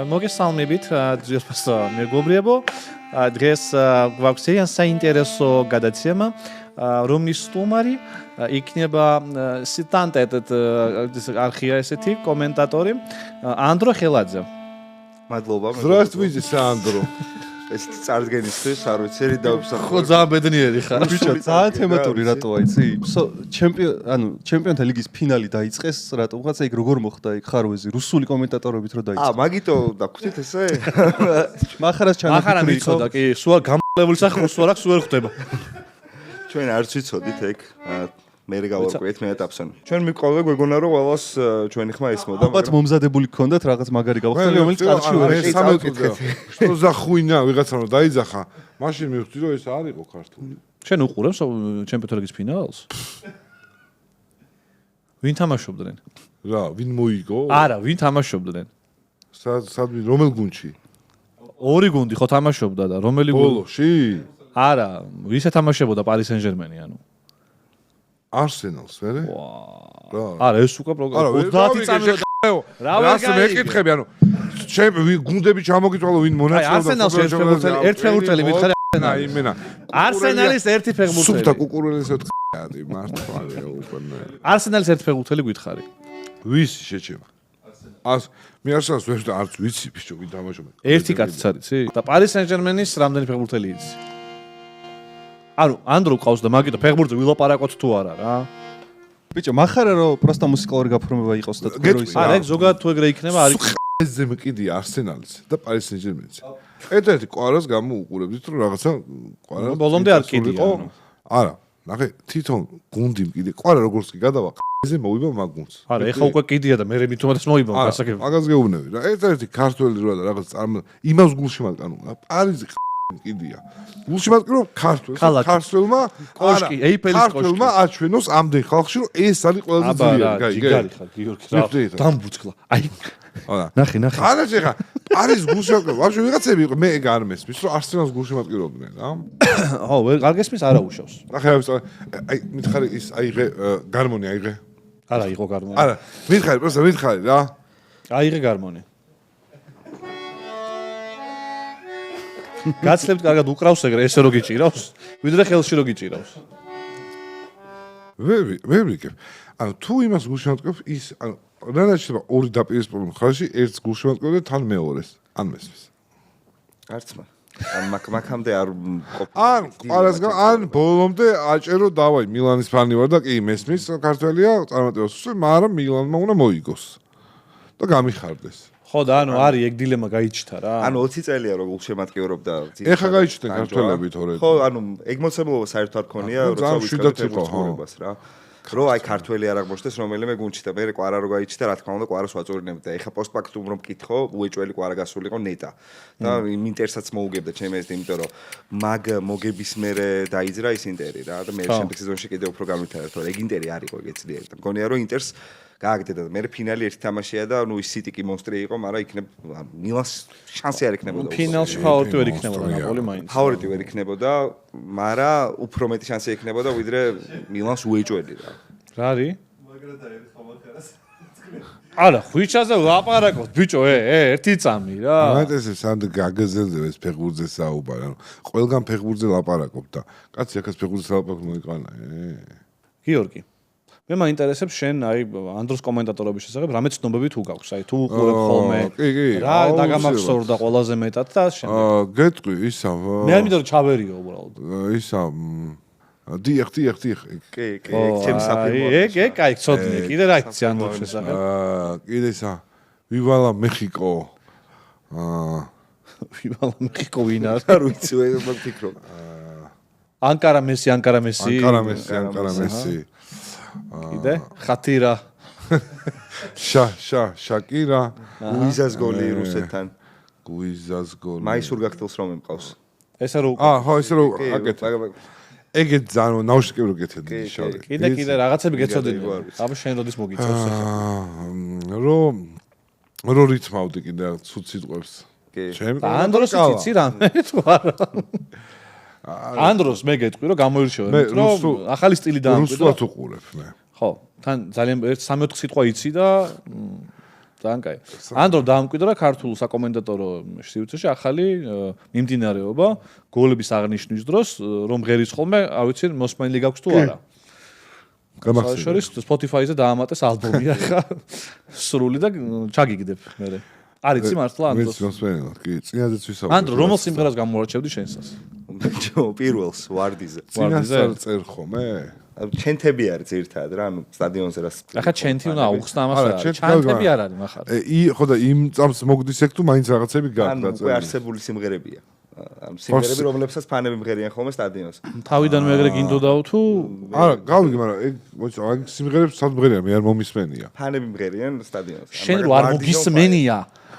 მოგესალმებით ძვირფას მეგობრებო. დღეს გვაქვს ძალიან საინტერესო გადაცემა, რომლის სტუმარი იქნება სიტანტეტ არქია ესეთი კომენტატორი ანდრო ხელაძე. მადლობა. Здравствуйте, Сандро. ეს წარდგენისთვის არ ვიცი დავსახო. ხო ძალიან ბედნიერი ხარ. ბიჭო, ძალიან თემატური რატოა იცი? ჩემპიონთა ლიგის ფინალი დაიწყეს, რატომღაც ეგ როგორ მოხდა ეგ ხარვეზი რუსული კომენტატორობით რო დაიწყო. მაგიტო დაგვხვდით ესე? მახარას ჩანაფიქრი. მახარა მიცოდა კი, სულ გამოლებული სახე სულ აქვს ვერ ხვდება. ჩვენ არც ვიცოდით ეგ. მე გავარკვიეთ მე ეტაპსან. ჩვენ მიყავდა გვეგონა რომ ყველას ჩვენი ხმა ისმოდა. ალბათ მომზადებული გქონდათ რაღაც მაგარი გავხსნილი, რომელიც კარში ვერ სამეთქეთ. Что за хуйня, ვიღაცა რომ დაიძახა, მაშინ მივხვდი რომ ეს არ იყო ქართული. შენ უყურებს ჩემპიონთა ლიგის ფინალს? ვინ თამაშობდნენ? რა, ვინ მოიგო? არა, ვინ თამაშობდნენ? სად რომელ გუნდში? ორი გუნდი ხო თამაშობდა და რომელი გუნდი? ბოლოში? არა, ვისე თამაშებოდა პარი სენ-ჟერმენი, ანუ არსენალს, ვერე? რა. არა, ეს უკვე პროგრამა 30 წამი რას მეკითხები, ანუ ჩემი გუნდები ჩამოგიწვალო ვინ მონაწილეობდა? არსენალს ერთ ფეხბურთელი მითხარი აი მენა. არსენალის ერთი ფეხბურთელი. სუფთა კუკურელისა ტყადი მართლა უპერნე. არსენალის ერთი ფეხბურთელი გითხარი. ვისი შეჩება? მე არსენალს ვერ არც ვიცი ბიჭო ვინ თამაშობენ. ერთი კაციც არის, იცი? და პარი სენ-ჟერმენის რამდენი ფეხბურთელი იცი? ანუ ანდრო ყავს და მაგიტო ფეხბურთზე ვილაპარაკოთ თუ არა რა. ბიჭო, მახარა რომ პროსტა მუსიკალური გაფორმება იყოს და თქვენ რო ის არა, ეგ ზოგადად თუ ეგრე იქნება არის. ესე მეკიდია არსენალის და პარი სენ-ჟერმენის. ერთ-ერთი კვარას გამო უყურებდით რომ რაღაცა კვარა ბოლომდე არ კიდია. არა, ნახე, თვითონ გუნდი მკიდე. კვარა როგორც კი გადავა, ზე მოვიბა მაგ გუნდს. არა, ეხა უკვე კიდია და მე მithumetes მოიბა გასაგები. მაგას გეუბნები რა. ერთ-ერთი ქართველი რა და რაღაც იმას გულში მატკანო. პარიზი კიდია. გულში მატკნო ქართველმა კოშკი, ეიფელის კოშკი. ქართველმა აჩვენოს ამდენ ხალხში რომ ეს არის ყველაზე ძლიერი. ჯიგარი ხარ, გიორგი რა. დამბუცკლა. აი. არა. ნახე. არა შეხა. პარიზ გულში მატკნო. ვაფშე ვიღაცები იყო, მე ეგ არ მესმის, რომ არსენალს გულში მატკირავდნენ რა. ხო, არ გესმის არა უშავს. ნახე, აი მითხარი ის აიღე გარმონი აიღე. არა, იყო გარმონი. არა, მითხარი, პროსტა მითხარი რა. აიღე გარმონი. გაცლებთ კარგად უკრავს ეგრე ესე რო გიჭირავს ვიდრე ხელში რო გიჭირავს ვერ ვიკებ ანუ თუ იმას გულში მატკობ ის ანუ რანაჩება ორი დაპირისპირებული ხალხი ერთს გულში მატკობ და თან მეორეს ან მესმის არცმა ან მაქამდე არ ან ყარასგან ან ბოლომდე აჭერო დავაი მილანის ფანი ვარ და კი მესმის ქართველია წარმატებას უსვენ მაგრამ მილანმა უნდა მოიგოს და გამიხარდეს ხო და ანუ არის ეგ დილემა გაიჩნდა რა. ანუ 20 წელია რომ გულშემატკივრობდა. ეხა გაიჩნდნენ ქართველები თორე. ხო, ანუ ეგ მოცემულობა საერთოდ არ ქონია, როცა ვიწყებდით რა. რო აი ქართველი არ აღმოჩნდეს რომელიმე გუნდში და მე კვარა რო გაიჩნდა, რა თქმა უნდა კვარას ვაწურინებდი და ეხა პოსტფაქტუმ რომ მკითხო, უეჭველი კვარა გასულიყო ნეტა. და ინტერსაც მოუგებდა ჩემს ეს იმიტომ რომ მაგ მოგების მერე დაიძრა ის ინტერი რა და მე შემდეგ სეზონში კიდე უფრო გამვითარა, თორე ეგ ინტერი არისო ეგ ძლიერი და მგონია რომ ინტერს გააგდედა და მე ფინალი ერთი თამაშია და ნუ ის სიტი კი მონსტრი იყო, მაგრამ იქნებ მილანს შანსი არ იქნებოდა. ფინალში ფავორიტი ვერ იქნებოდა ნაპოლი მაინც. ფავორიტი ვერ იქნებოდა, მაგრამ უფრო მეტი შანსი იქნებოდა ვიდრე მილანს უეჭველი რა. რა არის? მაგრად აერთხა მახარას. არა, ხვიჩაზე ლაპარაკობთ, ბიჭო, ერთი წამი რა. მაგაზე სანდ გაგაზელდება ეს ფეხბურთზე საუბარი, ანუ ყველგან ფეხბურთზე ლაპარაკობ და კაცი ახაც ფეხბურთზე ლაპარაკობ მოიყანა. გიორგი მე მაინტერესებს შენ აი ანდროს კომენტატორობის შესახებ რამე ცნობები თუ გაქვს აი თუ უყურებ ხოლმე რა დაგამახსოვრდა ყველაზე მეტად და შენ გეტყვი ისა მე არ მინდა რომ ჩავერიო უბრალოდ ისა დიახ კი ჩემს საფილმო ეგ კაი ცოდნე კიდე რა იცი ანდროს შესახებ კიდე ისა ვივალა მეხიკო ვივალა მეხიკო ვინ არის არ ვიცი მე ვფიქრობ ანკარა მესი კიდე ხათირა შაკირა გუიზას გოლი რუსეთთან გუიზას გოლი მაისურ გახდელს რომ ემყავს ესა რო ხო ესა რო აკეთე ეგეთ ძალიან ნაუშკები რო გეთედი შავი კიდე რაღაცები გეცოდინე აბა შენ როდის მოგიწევს რო რითმავდი კიდე ცუდ სიტყვებს ჩემ ანდროს იცი რამე თუ არა ანდროს მე გეტყვი რომ გამოირჩევენ რომ ახალი სტილი დაამკვიდრო რუსულად უყურებ მე ხო თან ძალიან 1-3-4 სიტყვა იცი და ძალიან კაი. ანდრო დაამკვიდრა ქართულ საკომენტატორო სივრცეში ახალი მიმდინარეობა გოლების აღნიშვნის დროს, რომ ღერის ხოლმე, არ ვიცი, მოსმენილი გაქვს თუ არა. გამახსენე. Spotify-ზე დაამატეს ალბომი ახლა სრული და ჩაგიგდებ მე. არიცი მართლა ანდრო. მეც მოსმენელად, კი, წინაზეც ვისაუბრე. ანდრო, რომელ სიმღერას გამოვარჩევდი შენსას? პირველს ვარდიზე. წინასწარ წერ ხომ? ჩენთები არის ძირთად რა, ანუ სტადიონზე რა. ახლა ჩენთი უნდა აუხსნა ამას რა. ჩენთები არ არის מחარ. ხო და იმ წამს მოგდის ეგ თუ მაინც რაღაცები გაქვს. ანუ უკვე არსებული სიმღერებია. ამ სიმღერები, რომლებსაც ფანები მღერიან ხოლმე სტადიონს. თავიდან მეგრე გინდოდაო თუ არა, გავიგე, მაგრამ ეგ მოიცა, აი სიმღერებს სად მღერიან, მე არ მომისმენია. ფანები მღერიან სტადიონს. შენ რო არ მოგისმენია.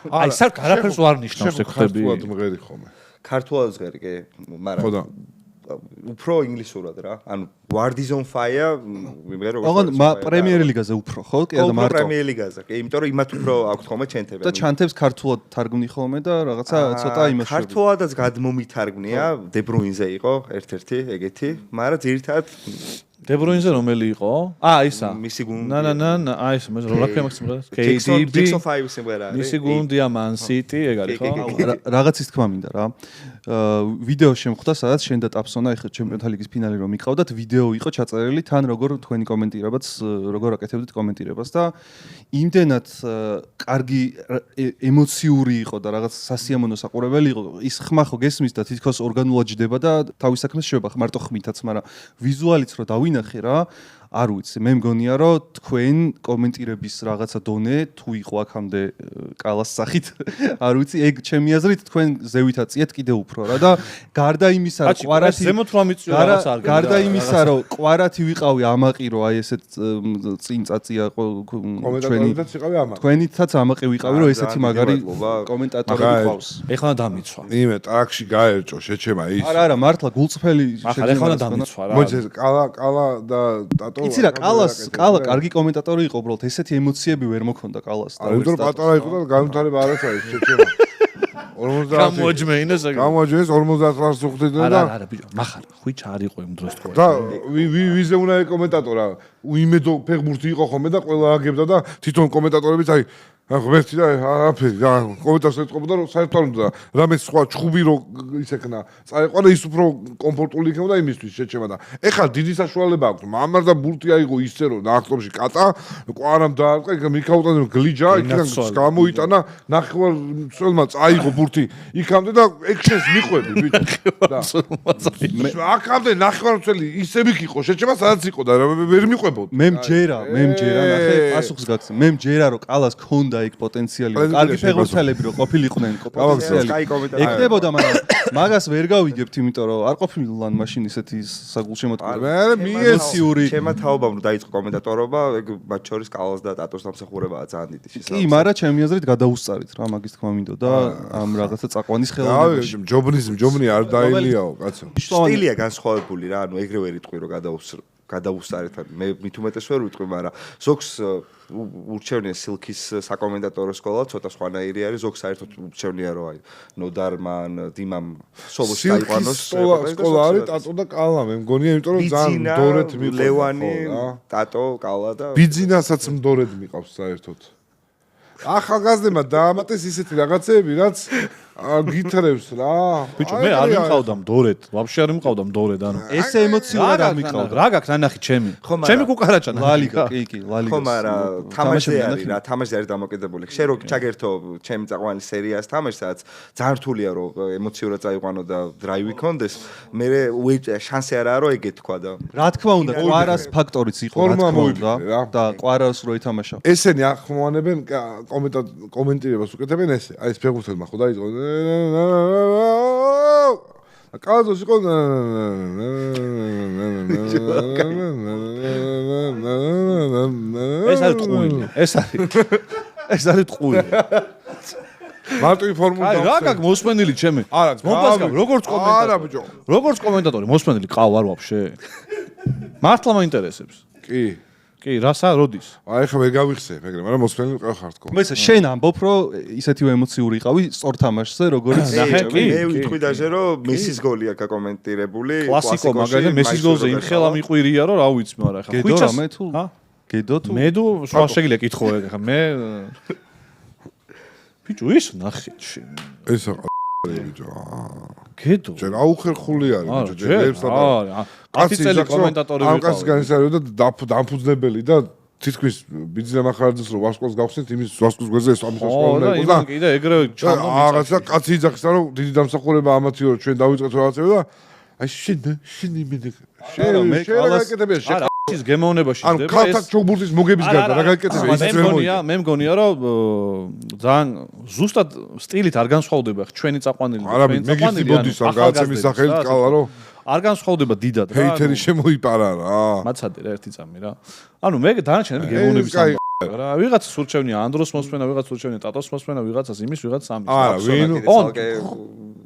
აი, სარკ არაფერს არ ნიშნავს ეგ ხდები. ქართულად მღერი ხომ? ქართულად ჟღერი კი, მაგრამ უფრო ინგლისურად რა. ანუ Ward is on fire ვიმღერ როგორც. ოღონდ პრემიერ ლიგაზე უფრო ხო? კი და მარტო. პრემიერ ლიგაზე. კი, იმიტომ რომ იმათ უფრო აქვთ ხოლმე ჩენთები. და ჩანთებს ქართულად თარგმნი ხოლმე და რაღაცა ცოტა იმაში. ქართულადაც გადმომითარგმნია, De Bruyne-ზე იყო ერთ-ერთი ეგეთი, მაგრამ ძირითადად De Bruyne-ზე რომელი იყო? ისა. მისი გუნდი. ნანა, აი ეს მე რა ქვია მაგ სიმღერას? KDB. Jackson 5 სიმღერა არის. მისი გუნდია Man City, ეგ არის ხო? რაღაცის თქმა მინდა რა. ვიდეო შემხვდა, სადაც შენ და ტაფსონა ეხლა ჩემპიონთა ლიგის ფინალი რომ მიყავდათ, ვიდეო იყო ჩაწერილი თან როგორ თქვენი კომენტირებაც, როგორ აკეთებდით კომენტირებას და იმდენად კარგი ემოციური იყო და რაღაც სასიამოვნო საყურებელი იყო. ის ხმა ხო გესმის და თითქოს ორგანულად ჯდება და თავის საქმეს შევა მარტო ხმითაც, მაგრამ ვიზუალიც რო დავინახე რა, არ ვიცი, მე მგონია რომ თქვენ კომენტირების რაღაცა დონე თუ იყო აქამდე კალას სახით, არ ვიცი, ეგ ჩემი აზრით თქვენ ზევით აწიეთ კიდე უფრო რა და გარდა იმისა რომ ყვარათი ზემოთ რა მიწვია რაღაც არ გარდა იმისა რომ ყვარათი ვიყავი ამაყი რომ აი ესეთ წინ წაწია კომენტატორებიც იყავი ამაყი. თქვენითაც ამაყი ვიყავი რომ ესეთი მაგარი კომენტატორები ყავს. ეხლა დამიცვა. იმე ტრაქში გაერჭო შეჩემა ის. არა, მართლა გულწრფელი ახლა ეხლა დამიცვა რა. მოიცა კალა და ტატო იცი რა, კალა კარგი კომენტატორი იყო, უბრალოდ ესეთი ემოციები ვერ მოქონდა კალას. არა, იმიტომ რომ პატარა იყო და განვითარება არ არის შეჩემა. 50 გამოჯმეინეს ეგ. გამოჯმეინეს 50 ლარს უხდიდნენ და არა, ბიჭო, מחარ ხვიჩა არ იყო იმ დროს თქვა. და ვიზე უნდა ეკომენტატორა, უიმედო ფეხბურთი იყო ხოლმე და ყველა აგებდა და თვითონ კომენტატორებიც აი ღმერთი და არაფერი და კომენტარს ეწყობდა რომ საერთოდ არ უნდა რამე სხვა ჩხუბი რო ისექნა წაეყარა ის უფრო კომფორტული იქნება და იმისთვის შეჩემა და ეხლა დიდი საშუალება აქვს მამარ და ბურთი აიღო ისე რომ ნახტომში კატა ყვარამ დაარტყა იქ მიქაუტა გლიჯა იქიდან გამოიტანა ნახევარ მცველმა წაიღო ბურთი იქამდე და ეგ შენს მიყვები ბიჭო და აქამდე ნახევარ მცველი ისე მიქიყო შეჩემა სადაც იყო და ვერ მიყვებოდ მე მჯერა ნახე პასუხს გაქცე მე მჯერა რომ კალას ქონდა იქ პოტენციალი კარგი ფეხბურთელები რო ყოფილიყვნენ პოტენციალი ეკდებოდა მაგრამ მაგას ვერ გავიგებთ იმიტომ რომ არ ყოფილან მაშინ ისეთი საგულშემატკივრები მე ემოციური ჩემმა თაობამ რომ დაიწყო კომენტატორობა ეგ მათ შორის კალას და ტატოს დამსახურებაა ძალიან დიდი შესაძლებელი კი მაგრამ ჩემი აზრით გადაუსწარით რა მაგის თქმა მინდოდა ამ რაღაცა წაყვანის ხელოვნებაში ჯობნი არ დაილიაო კაცო სტილია განსხვავებული რა ანუ ეგრევე იტყვი რომ გადაუსწარით მე მით უმეტეს ვერ ვიტყვი მაგრამ ზოგს ურჩევნია სილქის საკომენტატორო სკოლა ცოტა სხვანაირი არის ზოგს საერთოდ ურჩევნია რომ აი ნოდარმან დიმამ სოლოს დაიყვანოს სკოლა არის ტატო და კალა მე მგონია იმიტომ რომ ძალიან მდორეთ მიყვება ლევანი ტატო კალა და ბიძინასაც მდორედ მიყავს საერთოდ ახალგაზრდებმა დაამატეს ისეთი რაღაცეები რაც გითხრებს რა ბიჭო მე არ მიყავდა მდორედ ვაფშე არ მიყავდა მდორედ ანუ ესე ემოციურად არ მიყავდა რა გაქვს ნანახი ჩემი კუკარაჭა ლალიგა კი ლალიგა ხო მაგრამ თამაში არის რა თამაში არის დამოკიდებული შე რო ჩაგერთო ჩემი წაყვანილი სერიას თამაში სადაც ძალიან რთულია რომ ემოციურად წაიყვანო და დრაივი კონდეს მე შანსი არაა რომ ეგეთ თქვა და რა თქმა უნდა ყვარას ფაქტორიც იყო რა თქმა უნდა და ყვარას რო ითამაშა ესენი ახმოვანებენ კომენტირებას უკეთებენ ესე აი ეს ფეხბურთელმა ხო დაიწყო კაზოს იყო ეს არის ტყუილი მარტივი ფორმულა აი რა გაქვს მოსმენილი ჩემი არა მომპასკავ როგორც კომენტატორი მოსმენილი ყავ არ ვაფშე მართლა მაინტერესებს კი რასა როდის აი ხა ვერ გავიხსე მაგრამ არა მოსმენილი ყავ ხარტკო მე შენ ამბობ რომ ისეთივე ემოციური იყავი სწორ თამაშზე როგორც ნახე კი მე ვიტყვი დაჟე რომ მესის გოლი აქვს აკომენტირებული კლასიკო მაგალითად მესის გოლზე იმ ხელა მიყვირია რომ რა ვიცი მაგრამ ხა გედო რა მე თუ გედო თუ მე თუ სხვა შეგიძლია კითხო ხა მე ბიჭო ის ნახეთ შენ. ეს ბიჭო. გედო. ჯერ აუხერხული არის ბიჭო, ჯერ ებს არა. 10 წელი კომენტატორი ვიყავ. ამ კაცი განისარევდა დამფუძნებელი და თითქმის ბიძინა მახარაძეს რო ვარსკვლავს გავხსნით იმის ვარსკვლავს გვერდზე ეს ამის ვარსკვლავი და და კიდე ეგრევე ჩამოვიდა. რაღაცა კაცი იძახის რომ დიდი დამსახურება ამათიო რომ ჩვენ დავიწყეთ რაღაცები და აი შენ იმედი შენ ის გემოვნებაში ხდება. ანუ ქალთა ჩოგბურთის მოგების გარდა რა გაკეთებია ის ძველი მოიწა. მე მგონია რომ ძალიან ზუსტად სტილით არ განსხვავდება ჩვენი წაყვანილი და ჩვენი წაყვანილი. არა, მეგისი ამ გააცემის სახელით კალა რომ არ განსხვავდება დიდად რა. ჰეითერი შემოიპარა რა. მაცადე რა ერთი წამი რა. ანუ მე დანარჩენები გემოვნების ამბავი რა. ვიღაცას ურჩევნია ანდროს მოსმენა, ვიღაცას ურჩევნია ტატოს მოსმენა, ვიღაცას იმის, ვიღაცას ამის. არა, ვინ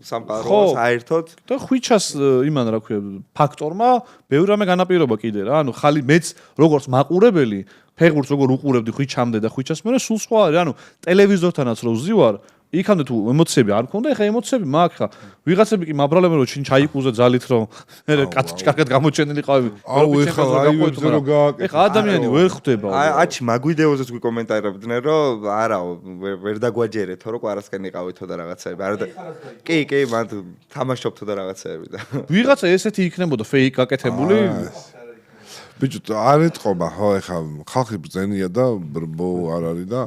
სამყარო საერთოდ და ხვიჩას იმან რა ქვია ფაქტორმა ბევრი რამე განაპირობა კიდე რა. ანუ ხალი მეც როგორც მაყურებელი ფეხბურთს როგორ უყურებდი ხვიჩამდე და ხვიჩას მე სულ სხვა არის. ანუ ტელევიზორთანაც რო ვზივარ იქამდე თუ ემოციები არ მქონდა, ეხა ემოციები მაქვს ხა. ვიღაცები კი მაბრალები რო ჩაიკუზე ძალით რომ მე კაცი კარგად გამოჩენილი ყავი. აუ ეხა ლაივებზე რო გააკეთე. ეხა ადამიანი ვერ ხვდება. აჩი მაგვიდეოზეც გვიკომენტარებდნენ რომ არაო ვერ დაგვაჯერეთო რომ კვარასკენ იყავითო და რაღაცები. არა და კი, მან თამაშობთო და რაღაცები და. ვიღაცა ესეთი იქნებოდა ფეიქ გაკეთებული. ბიჭო არ ეთყობა ხო ეხა ხალხი ბრძენია და ბრბო არ არის და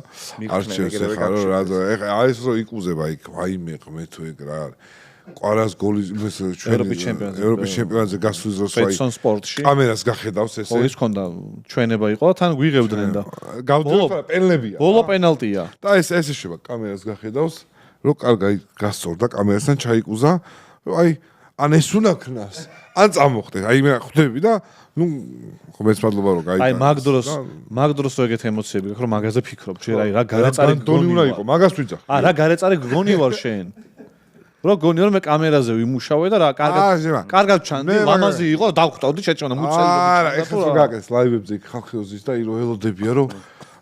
არჩევს ეხა რომ რა ეხა არის რომ იკუზება იქ ვაიმე მე თუ ეგ რა არის ყვარას გოლის ჩვენ ევროპის ჩემპიონატზე გასვლის დროს აი ფედსონ სპორტში კამერას გახედავს ესე ხო ის ქონდა ჩვენება იყო თან გვიღებდნენ და გავდივართ პენლებია ბოლო პენალტია და ეს შეება კამერას გახედავს რომ კარგად გასწორდა კამერასთან ჩაიკუზა რომ აი ან ეს უნდა ქნას ან წამოხდე აი მე ხვდები და ნუ ხომეც მადლობა რომ გაიგე. აი მაგ დროს რო ეგეთ ემოციები გაქვს რომ მაგაზე ფიქრობ, ჯერ აი რა გარეწარი გონი უნდა იყო, მაგას ვიძახ. რა გარეწარი გონი ვარ შენ. რო გონი რომ მე კამერაზე ვიმუშავე და რა კარგად ჩანდი, ლამაზი იყო, დავხვდავდი შეჭონა მუცელი. არა, ეხლა რო გააკეთეს ლაივებზე ხალხი ოზის და ირო ელოდებია რომ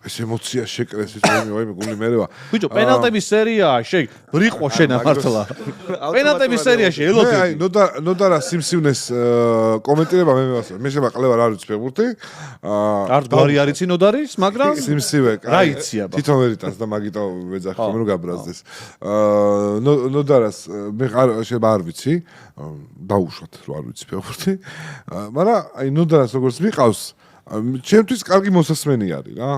ეს ემოცია შეკრეს ის ვაიმე გული მერევა. ბიჭო, პენალტების სერიაა, შენ ბრიყო შენ ამართლა. პენალტების სერიაში ელოდები. აი, ნოდარა სიმსივნეს კომენტირება მე მევასწრე. მე შემაყლება რა ვიცი ფეხბურთი. არ გვარი არ იცი ნოდარის, მაგრამ სიმსივე. რა იცი აბა. თვითონ ვერ იტანს და მაგიტო ვეძახი რომ გაბრაზდეს. ნოდარას მე არ ვიცი. დაუშვათ რომ არ ვიცი ფეხბურთი. მაგრამ აი ნოდარას როგორც მიყავს, ჩემთვის კარგი მოსასმენი არის რა.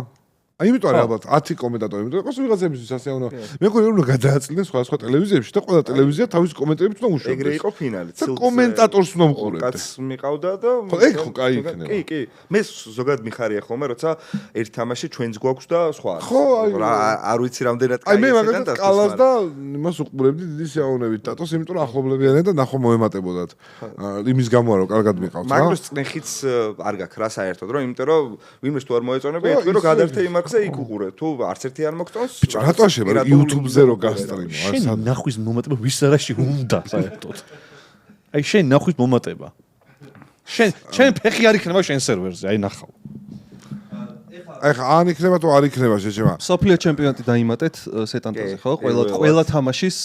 აი იმიტომ არის ალბათ 10 კომენტატორი, იმიტომ რომ ვიღაცებისთვის ასე უნდა. მე მგონი რომ გადააწილდნენ სხვა ტელევიზიებში და ყველა ტელევიზია თავის კომენტარებით უნდა უშევდეს. ეგრე იყო ფინალი. კომენტატორს უნდა უყურებდეს. კაც მიყავდა და ეგ ხო კაი იქნება. კი. მე ზოგადად მიხარია ხოლმე, როცა ერთ თამაში ჩვენც გვაქვს და სხვა. ხო, აი არ ვიცი რამდენად კაი. აი მე მაგალითად კალას და იმას უყურებდი დიდი სიამოვნებით ტატოს, იმიტომ რომ ახლობლებიანენ და ნახო მოემატებოდათ. იმის გამო რომ კარგად მიყავს რა. მაგრამ წნეხიც არ გაქვს რა საერთოდ, რომ იმიტომ რომ ვინმე თუ არ მოეწონება, ეთქვი რომ გადავდე იმას ზე იქ უყურე თუ არც ერთი არ მოგწონს ბიჭო რატო შეიძლება YouTube-ზე რო გასტრიმო შენ ნახვის მომატება ვის არაში უნდა საერთოდ აი შენ ნახვის მომატება შენ ფეხი არ იქნება შენ სერვერზე აი ნახავ ეხა ან იქნება თუ არ იქნება შეჭება სოფლიო ჩემპიონატი დაიმატეთ სეტანტაზე ხო ყველა თამაშის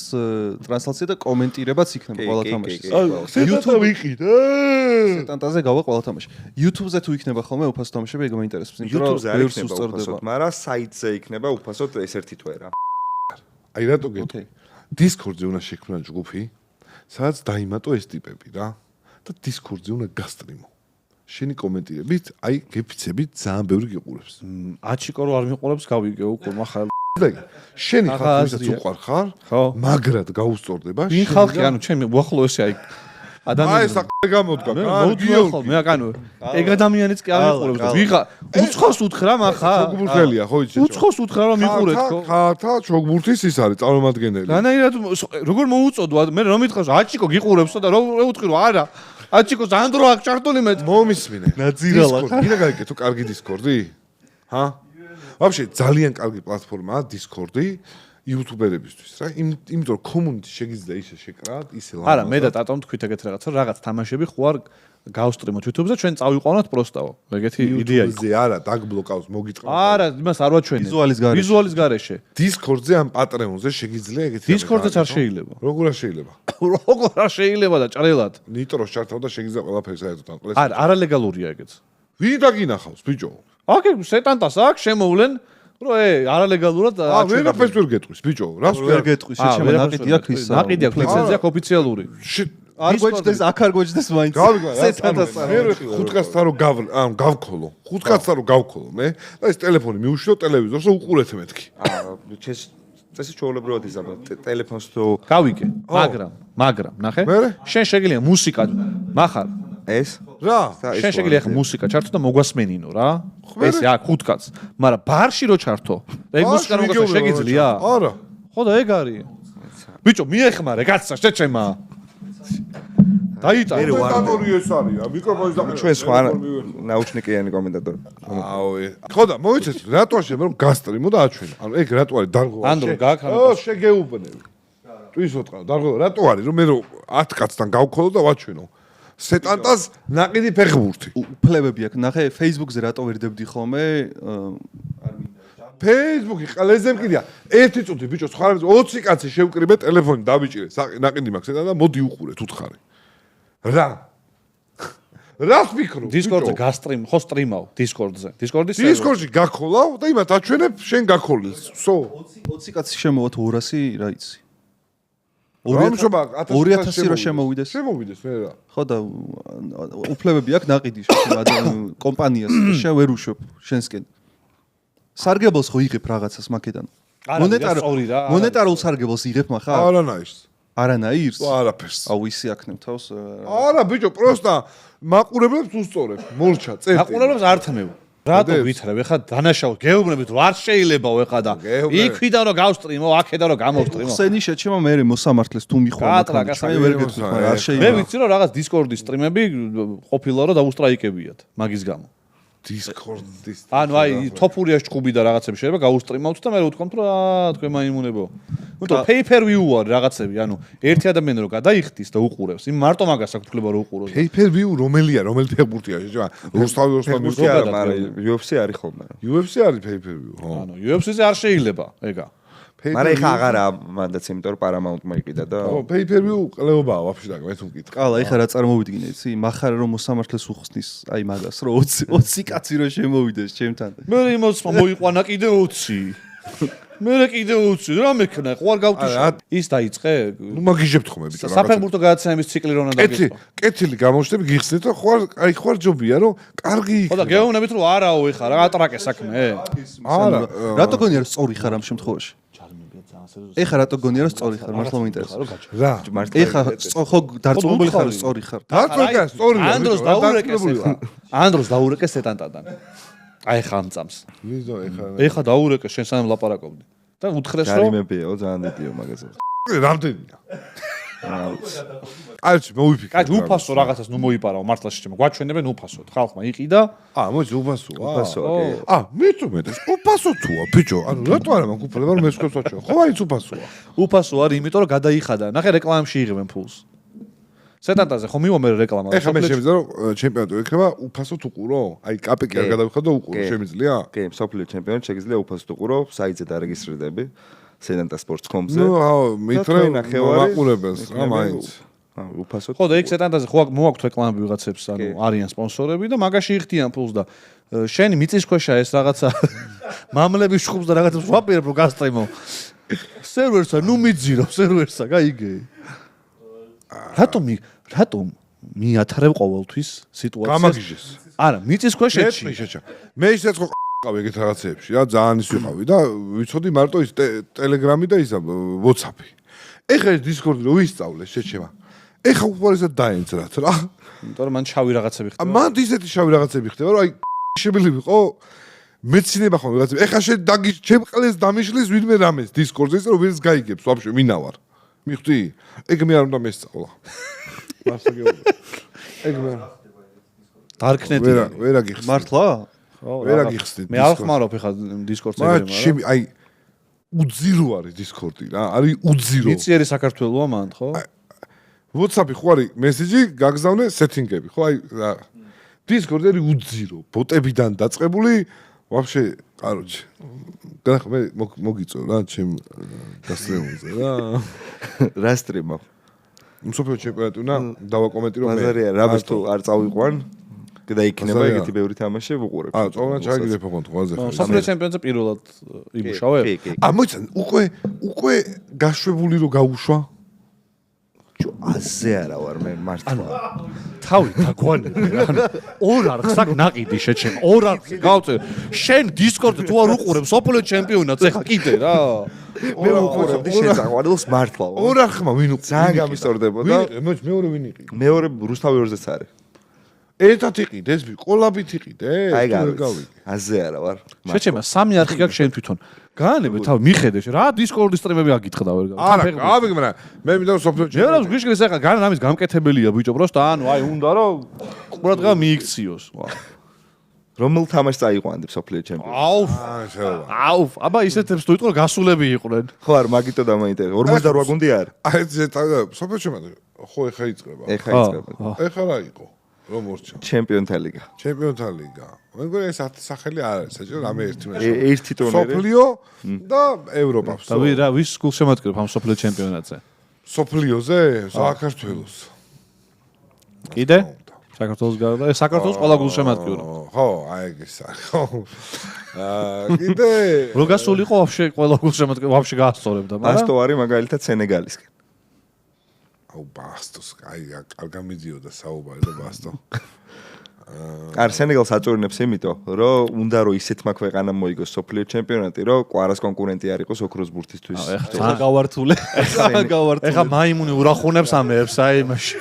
ტრანსლაცია და კომენტირებაც იქნება ყველა თამაშის YouTube ვიყიდე სეტანტაზე გავა ყველა თამაში YouTube-ზე თუ იქნება ხოლმე უფასო თამაშები ეგ მაინტერესებს იმიტომ რომ ბევრს უსწორდება მაგრამ საიტზე იქნება უფასოდ ეს ერთი თვე რა აი რატო გეტყვი Discord-ზე უნდა შექმნა ჯგუფი სადაც დაიმატო ეს ტიპები რა და Discord-ზე უნდა გასტრიმო შენი კომენტირებით, აი, გეფიცებით ძალიან ბევრი გიყურებს. აჩიკო რო არ მიყურებს, გავიგე უკვე מחალ. შენი ხალხისაც უყვარ ხარ? ხო. მაგრად გაუსწორდება. ვინ ხალხი, ანუ ჩემი უახლო ესე აი ადამიანი. აი, საკ გამოდგა. მე აკანო. ეგ ადამიანიც კი არ მიყურებს და ვიღა უცხოს უთხრა მახა. ჩოგბურთელია, ხო იცი? უცხოს უთხრა რომ მიყურეთ ხო? ხართა ჩოგბურთის ის არის წარმომადგენელი. რანაირად როგორ მოუწოდო მე რომ მითხავს აჩიკო გიყურებსო და რომ უთქრი რომ არა აჩიკო ზანდრო აქ ჩარტული მე მომისმინე ნაძირალა კიდე გაიგე თუ კარგი Discord-ი? ჰა? ვაფშე ძალიან კარგი პლატფორმაა Discord-ი იუთუბერებისთვის რა. იმიტომ რომ community შეგიძლია ისე შეკრათ, ისე ლამაზად. არა, მე და ტატომ თქვით ეგეთ რაღაც თამაშები ხوار გავსტრიმოთ YouTube-ზე, ჩვენ წავიყვანოთ პროსტავო. ეგეთი იდეა იყო. YouTube-ზე არა, დაგბლოკავს, მოგიტყავ. არა, იმას არ ვაჩვენე. ვიზუალის გარეშე. Discord-ზე ან Patreon-ზე შეგიძლია ეგეთი. Discord-ზეც არ შეიძლება. როგორ არ შეიძლება? როგორ არ შეიძლება და ჭრელად. ნიტროს ჩართავ და შეგიძლია ყველაფერს საერთოდ ან არა, არალეგალურია ეგეც. ვინ დაგინახავს, ბიჭო? აქ სეტანტას აქ შემოვლენ არალეგალურად ვერაფერს ვერ გეტყვის ბიჭო რას ვერ გეტყვის შეჩემა ნაყიდი აქვს ისა ნაყიდი აქვს ლიცენზია აქვს ოფიციალური არ გვეჭდეს აქ არ გვეჭდეს მაინც მე ხუთკაცთან რომ გავქოლო ხუთკაცთან რომ გავქოლო მე და ეს ტელეფონი მიუშლო ტელევიზორს და უყურეთ მეთქი წესი ჩვეულებრივად იზამთრა ტელეფონს თუ გავიგე მაგრამ ნახე შენ შეგიძლია მუსიკა מחარ ეს რა შენ შეგიძლია ახლა მუსიკა ჩართო და მოგვასმენინო რა ესე აქ ხუთკაც მაგრამ ბარში რო ჩართო ეგ მუსიკა რომ გასა შეგიძლია არა ხო და ეგ არის ბიჭო მიეხმარე კაცსა შეჩემა დაიტანე კომენტატორი ეს არის მიკროფონის და ჩვენ სხვა ნაუჩნიკიანი კომენტატორი ხო და მოიცეთ რატო შეიძლება რომ გასტრიმო და აჩვენო ანუ ეგ რატო არის დარღვა ანდრო გააქრა შეგეუბნები ტვისოთ ყავ დარღვა რატო არის რომ მე რომ 10 კაცთან გავქოლო და ვაჩვენო სეტანტას ნაყიდი ფეხბურთი უფლებები აქვს ნახე Facebook-ზე რატო ვერ დებდი ხოლმე Facebook-ი ყველაზე მკიდია ერთი წუთი ბიჭო სხვა 20 კაცი შევკრიბე ტელეფონი დავიჭირე ნაყიდი მაქვს და მოდი უყურე თუ თხარი რა რას ვფიქრობ Discord-ზე გასტრიმ ხო სტრიმავ Discord-ზე Discord-ში გაქოლავ და იმათ აჩვენებ შენ გაქოლის სო 20 კაცი შემოვათ 200 რა იცი 2000 რო შემოვიდეს მე რა ხო და უფლებები აქვს ნაყიდი კომპანიას შენ ვერ უშვებ შენსკენ სარგებელს ხო იღებ რაღაცას მაკედან მონეტარულ სარგებელს იღებ מחარ არანაირს არაფერს აუ ისი აქნებ თავს არა ბიჭო პროსტა მაყურებლებს უსწორებ მორჩა წერტი მაყურებლებს არ თმევ რატო ვითრებ ეხა დანაშაულ გეუბნებით რომ არ შეიძლება ეხა და იქვიდან რომ გავსტრიმო აქედან რომ გამოვსტრიმო ხსენი შეჩემა მე მოსამართლეს თუ მიხვდა აი ვერ გეტყვი არ შეიძლება მე ვიცი რომ რაღაც Discord-ის სტრიმები ყოფილა რომ დაუსტრაიკებიათ მაგის გამო Discord-ის ანუ აი თოფურიას ჭუბი და რაღაცები შეიძლება გაუსტრიმავთ და მე ვთქვამთ რომ თქვენ მაიმუნებო ნუ pay-per-view არის რაღაცები ანუ ერთი ადამიანი რომ გადაიხდის და უყურებს იმ მარტო მაგას აქვს უფლება რომ უყუროს pay-per-view რომელია რომელი ფეხბურთია შეჭა რუსთავი მაგრამ UFC არის ხოლმე UFC არის pay-per-view ხო ანუ UFC-ზე არ შეიძლება ეგა მაგრამ ეხა აღარა მანდაც იმიტომ რომ Paramount-მა იყიდა და ხო pay-per-view ყლეობაა ვაფშე და მე თუ მკითხე ყალა ეხა რა წარმოვიდგინე იცი מחარ რომ მოსამართლეს უხსნის აი მაგას რომ 20 კაცი რომ შემოვიდეს ჩემთან მე იმოც მოიყვანა კიდე 20 მე კიდე 20 რა მექნა ხო არ გავტიშო ის დაიწყე ნუ მაგიჟებთ ხოლმე ბიჭო რა საფეხბურთო გადაცემის ციკლი რომ დაგიწყო კეთილი გამოშვები გიხსნით და ხო არ ჯობია რომ კარგი ხო და გეუბნებით რომ არაო ეხა რა ატრაკე საქმე არა რატო გონია რომ სწორი ხარ ამ შემთხვევაში ეხა რატო გონია რომ სწორი ხარ მართლა მოინტერესებს რა ეხა ხო დარწმუნებული ხარ რომ სწორი ხარ დარწმუნებული სწორია ანდროს დაურეკე სეტანტადან აი ხა ამ წამს ეხა დაურეკე შენ სანამ ლაპარაკობდი და უთხრეს რომ გარიმებიაო ძალიან დიდიო მაგაზე რამდენია კაიჩი მოვიფიქრე კაიჩი უფასო რაღაცას ნუ მოიპარავ მართლა შეჭმა გვაჩვენებენ უფასოდ ხალხმა იყიდა მოიძ უფასოა მithumetes უფასო თუა ბიჭო ანუ რატო არა მაგ უფლება რომ მესხებს ვაჩვენო ხო აიც უფასოა უფასო არის იმიტომ რომ გადაიხადა ნახე რეკლამაში იღებენ ფულს სეტანტაზე ხომ მივა მე რეკლამა ეხლა მე შემიძლია რომ ჩემპიონატი ექნება უფასოდ უყურო აი კაპეკი არ გადავიხადო უყურო შემიძლია კი მსოფლიო ჩემპიონატი შეგიძლია უფასოდ უყურო საიტზე დარეგისტრირდები Sedanta.com-ზე ნუ მითხრე მაყურებელს რა მაინც უფასოდ ხო და ეგ სეტანტაზე ხო მოაქვთ რეკლამები ვიღაცებს ანუ არიან სპონსორები და მაგაში იხდიან ფულს და შენი მიწის ქვეშა ეს რაღაცა მამლების შხუბს და რაღაცებს ვაპირებ რომ გასტრიმო სერვერსა ნუ მიძირო სერვერსა გაიგე რატომ მიათარებ ყოველთვის სიტუაციას გამაგიჟეს არა მიწის ქვეშეთში მე ისეც ყავ ეგეთ რაღაცეებში რა ძალიან ის ვიყავი და ვიცოდი მარტო ის ტელეგრამი და ისა WhatsApp-ი ეხა ეს Discord-ი რო ვისწავლე შეჩემა ეხა უყურესად დაენცრათ რა იმიტომ რომ მან შავი რაღაცები ხდება მან ისეთი შავი რაღაცები ხდება რომ აი შეიძლება ვიყო მეცინება ხომ რაღაცები ეხა შენ ჩემყლეს დამიშლის ვინმე რამეს Discord-ზე ის რომ ვერც გაიგებს ვაფშე ვინა ვარ მიხვდი ეგ მე არ უნდა მესწავლა ეგ მე დარკნეტი ვერ აგიხსნით მართლა ვერ აგიხსნით მე არ ხმარობ ხა Discord-ზე მაგრამ აი უძირო არის Discord-ი რა არის უძირო მიწიერი საქართველოა მან ხო WhatsApp-ი ხო არის მესეჯი გაგზავნე სეტინგები ხო აი Discord-ი არის უძირო ბოტებიდან დაწყებული ვაფშე კაროჩი განახ მე მოგიწო რა ჩემ გასტრიმულზე რა რა სტრიმავ მსოფლიო ჩემპიონატი უნდა დავაკომენტირო მე მაზარია რაბას თუ არ წავიყვან და იქნება ეგეთი ბევრი თამაში ვუყურებ. წონა ჩაიგდებ ოღონდ ყველაზე ხარ. სოფლიო ჩემპიონატზე პირველად იმუშავე? მოიცა, უკვე გაშვებული რო გაუშვა. აზე არა ვარ მე მართლა. თავი დაგვანები რა. ორ არხს აქ ნაყიდი შეჩემ. ორ არხს გავწერ. შენ დისკორდზე თუ არ უყურებ სოფლიო ჩემპიონატს ეხა კიდე რა. მე ვუყურებდი შეწაყვანილს მართლა. ორ არხმა ვინ ძალიან გამისტორდებოდა. მეორე ვინ იყი? მეორე რუსთავი ორზეც არის. ერთად იყიდე, ეს ყოლაბით იყიდე? აი გავიგე. აზე არა ვარ. შეჩემა სამი არხი გაქვს შენ თვითონ. გაანებე თავი მიხედე რა დისკორდის სტრიმები აგიტყდა ვერ გავიგე. არა, გავიგე მაგრამ მე მინდა სოფლიო ჩემპიონატი. მე რა გვიშკრის ეხა გან ამის გამკეთებელია ბიჭო, პროსტა ანუ აი უნდა რომ ყურადღება მიიქციოს. რომელ თამაშს წაიყვანდი სოფლიო ჩემპიონატი? აუ, აბა ისეთებს თუ იყო გასულები იყვნენ. ხო არ მაგიტო დამაინტერესა. 48 გუნდი არ. აი ეს სოფლიო ჩემპიონატი ხო ეხა იწყება. ეხა იწყება. ეხა რა იყო? რომ მორჩა. ჩემპიონთა ლიგა. ჩემპიონთა ლიგა. მე მგონი ეს სახელი არ არის, საჭირო რამე ერთი მე. ერთი ტურნირი. სოფლიო და ევროპა. და რა ვის გულს შემატკივრებ ამ სოფლიო ჩემპიონატზე? სოფლიოზე საქართველოს. კიდე? საქართველოს გარდა, საქართველოს ყველა გულს შემატკივრებ. ხო, აი ეს ხო. კიდე რო გასულიყო ვაფშე ყველა გულს შემატკივრებ, ვაფშე გაასწორებდა, მაგრამ ბასტო არის მაგალითად სენეგალისკენ. აუ ბასტოს, აი კარგ გამიდიოდა საუბარი და ბასტო. არ სენეგალს აწურინებს იმიტომ, რომ უნდა რომ ისეთმა ქვეყანამ მოიგოს სოფლიო ჩემპიონატი, რომ კვარას კონკურენტი არ იყოს ოქროს ბურთისთვის. ეხა გავართულე. ეხა მაიმუნი ურახუნებს ამებს აი იმაში.